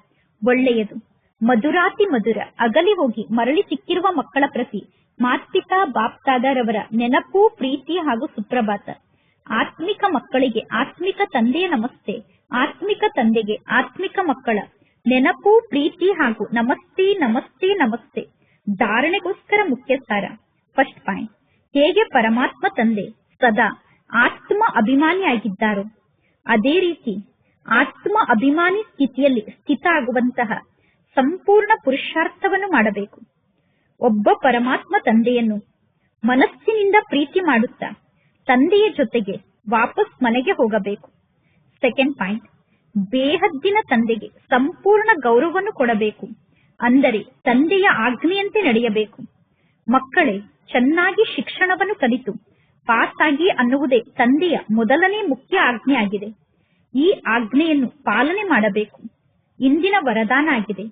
ಒಳ್ಳೆಯದು. ಮಧುರಾತಿ ಮಧುರ ಅಗಲಿ ಹೋಗಿ ಮರಳಿ ಸಿಕ್ಕಿರುವ ಮಕ್ಕಳ ಪ್ರತಿ ಮಾತ್ಪಿತಾ ಬಾಪ್ತಾದರವರ ನೆನಪು, ಪ್ರೀತಿ ಹಾಗೂ ಸುಪ್ರಭಾತ. ಆತ್ಮಿಕ ಮಕ್ಕಳಿಗೆ ಆತ್ಮಿಕ ತಂದೆಯ ನಮಸ್ತೆ. ಆತ್ಮಿಕ ತಂದೆಗೆ ಆತ್ಮಿಕ ಮಕ್ಕಳ ನೆನಪು, ಪ್ರೀತಿ ಹಾಗೂ ನಮಸ್ತೆ ನಮಸ್ತೆ ನಮಸ್ತೆ. ಧಾರಣೆಗೋಸ್ಕರ ಮುಖ್ಯ ಸಾರ. ಫಸ್ಟ್ ಪಾಯಿಂಟ್, ಹೇಗೆ ಪರಮಾತ್ಮ ತಂದೆ ಸದಾ ಆತ್ಮ ಅಭಿಮಾನಿಯಾಗಿದ್ದಾರೋ ಅದೇ ರೀತಿ ಆತ್ಮ ಅಭಿಮಾನಿ ಸ್ಥಿತಿಯಲ್ಲಿ ಸ್ಥಿತ ಆಗುವಂತಹ ಸಂಪೂರ್ಣ ಪುರುಷಾರ್ಥವನ್ನು ಮಾಡಬೇಕು. ಒಬ್ಬ ಪರಮಾತ್ಮ ತಂದೆಯನ್ನು ಮನಸ್ಸಿನಿಂದ ಪ್ರೀತಿ ಮಾಡುತ್ತಾ ತಂದೆಯ ಜೊತೆಗೆ ವಾಪಸ್ ಮನೆಗೆ ಹೋಗಬೇಕು. ಸೆಕೆಂಡ್ ಪಾಯಿಂಟ್, ಬೇಹದ್ದಿನ ತಂದೆಗೆ ಸಂಪೂರ್ಣ ಗೌರವವನ್ನು ಕೊಡಬೇಕು. ಅಂದರೆ ತಂದೆಯ ಆಜ್ಞೆಯಂತೆ ನಡೆಯಬೇಕು. ಮಕ್ಕಳೇ, ಚೆನ್ನಾಗಿ ಶಿಕ್ಷಣವನ್ನು ಕಲಿತು ಪಾಸ್ ಆಗಿ ಅನ್ನುವುದೇ ತಂದೆಯ ಮೊದಲನೇ ಮುಖ್ಯ ಆಜ್ಞೆ ಆಗಿದೆ. ಈ ಆಜ್ಞೆಯನ್ನು ಪಾಲನೆ ಮಾಡಬೇಕು. ಇಂದಿನ ವರದಾನ ಆಗಿದೆ.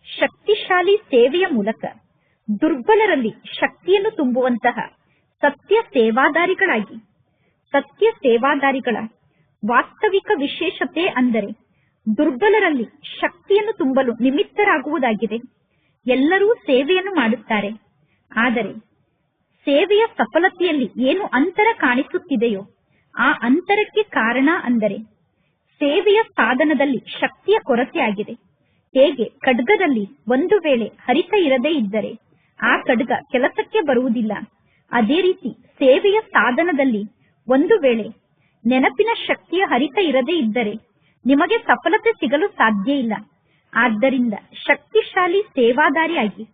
ಶಕ್ತಿಶಾಲಿ ಸೇವೆಯ ಮೂಲಕ ದುರ್ಬಲರಲ್ಲಿ ಶಕ್ತಿಯನ್ನು ತುಂಬುವಂತಹ ಸತ್ಯ ಸೇವಾದಾರಿಗಳಾಗಿ. ಸತ್ಯ ಸೇವಾದಾರಿಗಳ ವಾಸ್ತವಿಕ ವಿಶೇಷತೆ ಅಂದರೆ ದುರ್ಬಲರಲ್ಲಿ ಶಕ್ತಿಯನ್ನು ತುಂಬಲು ನಿಮಿತ್ತರಾಗುವುದಾಗಿದೆ. ಎಲ್ಲರೂ ಸೇವೆಯನ್ನು ಮಾಡುತ್ತಾರೆ. ಆದರೆ ಸೇವೆಯ ಸಫಲತೆಯಲ್ಲಿ ಏನು ಅಂತರ ಕಾಣಿಸುತ್ತಿದೆಯೋ ಆ ಅಂತರಕ್ಕೆ ಕಾರಣ ಅಂದರೆ ಸೇವೆಯ ಸಾಧನದಲ್ಲಿ ಶಕ್ತಿಯ ಕೊರತೆ ಆಗಿದೆ. ಹೇಗೆ ಖಡ್ಗದಲ್ಲಿ ಒಂದು ವೇಳೆ ಹರಿತ ಇರದೇ ಇದ್ದರೆ ಆ ಖಡ್ಗ ಕೆಲಸಕ್ಕೆ ಬರುವುದಿಲ್ಲ, ಅದೇ ರೀತಿ ಸೇವೆಯ ಸಾಧನದಲ್ಲಿ ಒಂದು ವೇಳೆ ನೆನಪಿನ ಶಕ್ತಿಯ ಹರಿತ ಇರದೇ ಇದ್ದರೆ ನಿಮಗೆ ಸಫಲತೆ ಸಿಗಲು ಸಾಧ್ಯ ಇಲ್ಲ. ಆದ್ದರಿಂದ ಶಕ್ತಿಶಾಲಿ ಸೇವಾದಾರಿಯಾಗಿ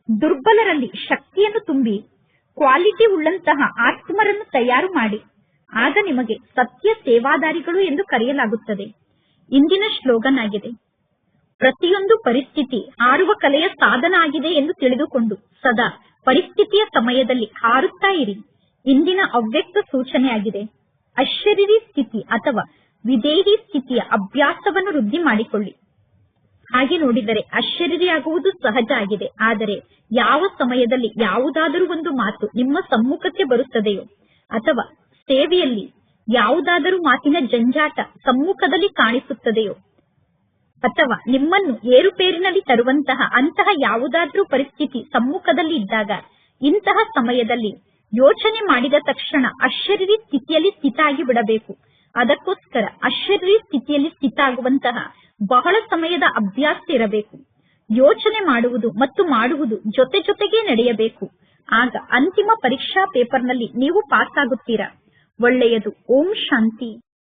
ದುರ್ಬಲರಲ್ಲಿ ಶಕ್ತಿಯನ್ನು ತುಂಬಿ ಕ್ವಾಲಿಟಿ ಉಳ್ಳಂತಹ ಆತ್ಮರನ್ನು ತಯಾರು ಮಾಡಿ. ಆಗ ನಿಮಗೆ ಸತ್ಯ ಸೇವಾದಾರಿಗಳು ಎಂದು ಕರೆಯಲಾಗುತ್ತದೆ. ಇಂದಿನ ಸ್ಲೋಗನ್ ಆಗಿದೆ, ಪ್ರತಿಯೊಂದು ಪರಿಸ್ಥಿತಿ ಹಾರುವ ಕಲೆಯ ಸಾಧನ ಆಗಿದೆ ಎಂದು ತಿಳಿದುಕೊಂಡು ಸದಾ ಪರಿಸ್ಥಿತಿಯ ಸಮಯದಲ್ಲಿ ಹಾರುತ್ತಾ ಇರಿ. ಇಂದಿನ ಅವ್ಯಕ್ತ ಸೂಚನೆ ಆಗಿದೆ, ಅಶರೀರಿ ಸ್ಥಿತಿ ಅಥವಾ ವಿದೇಹಿ ಸ್ಥಿತಿಯ ಅಭ್ಯಾಸವನ್ನು ವೃದ್ಧಿ ಮಾಡಿಕೊಳ್ಳಿ. ಹಾಗೆ ನೋಡಿದರೆ ಅಶರೀರಿಯಾಗುವುದು ಸಹಜ ಆಗಿದೆ. ಆದರೆ ಯಾವ ಸಮಯದಲ್ಲಿ ಯಾವುದಾದರೂ ಒಂದು ಮಾತು ನಿಮ್ಮ ಸಮ್ಮುಖಕ್ಕೆ ಬರುತ್ತದೆಯೋ ಅಥವಾ ಸೇವೆಯಲ್ಲಿ ಯಾವುದಾದರೂ ಮಾತಿನ ಜಂಜಾಟ ಸಮ್ಮುಖದಲ್ಲಿ ಕಾಣಿಸುತ್ತದೆಯೋ ಅಥವಾ ನಿಮ್ಮನ್ನು ಏರುಪೇರಿನಲ್ಲಿ ತರುವಂತಹ ಅಂತಹ ಯಾವುದಾದ್ರೂ ಪರಿಸ್ಥಿತಿ ಸಮ್ಮುಖದಲ್ಲಿ ಇದ್ದಾಗ, ಇಂತಹ ಸಮಯದಲ್ಲಿ ಯೋಚನೆ ಮಾಡಿದ ತಕ್ಷಣ ಅಶರೀರಿ ಸ್ಥಿತಿಯಲ್ಲಿ ಸ್ಥಿತ ಆಗಿ ಬಿಡಬೇಕು. ಅದಕ್ಕೋಸ್ಕರ ಅಶರೀರಿ ಸ್ಥಿತಿಯಲ್ಲಿ ಸ್ಥಿತ ಆಗುವಂತಹ ಬಹಳ ಸಮಯದ ಅಭ್ಯಾಸ ಇರಬೇಕು. ಯೋಚನೆ ಮಾಡುವುದು ಮತ್ತು ಮಾಡುವುದು ಜೊತೆ ಜೊತೆಗೇ ನಡೆಯಬೇಕು. ಆಗ ಅಂತಿಮ ಪರೀಕ್ಷಾ ಪೇಪರ್ನಲ್ಲಿ ನೀವು ಪಾಸ್ ಆಗುತ್ತೀರಾ. ಒಳ್ಳೆಯದು. ಓಂ ಶಾಂತಿ.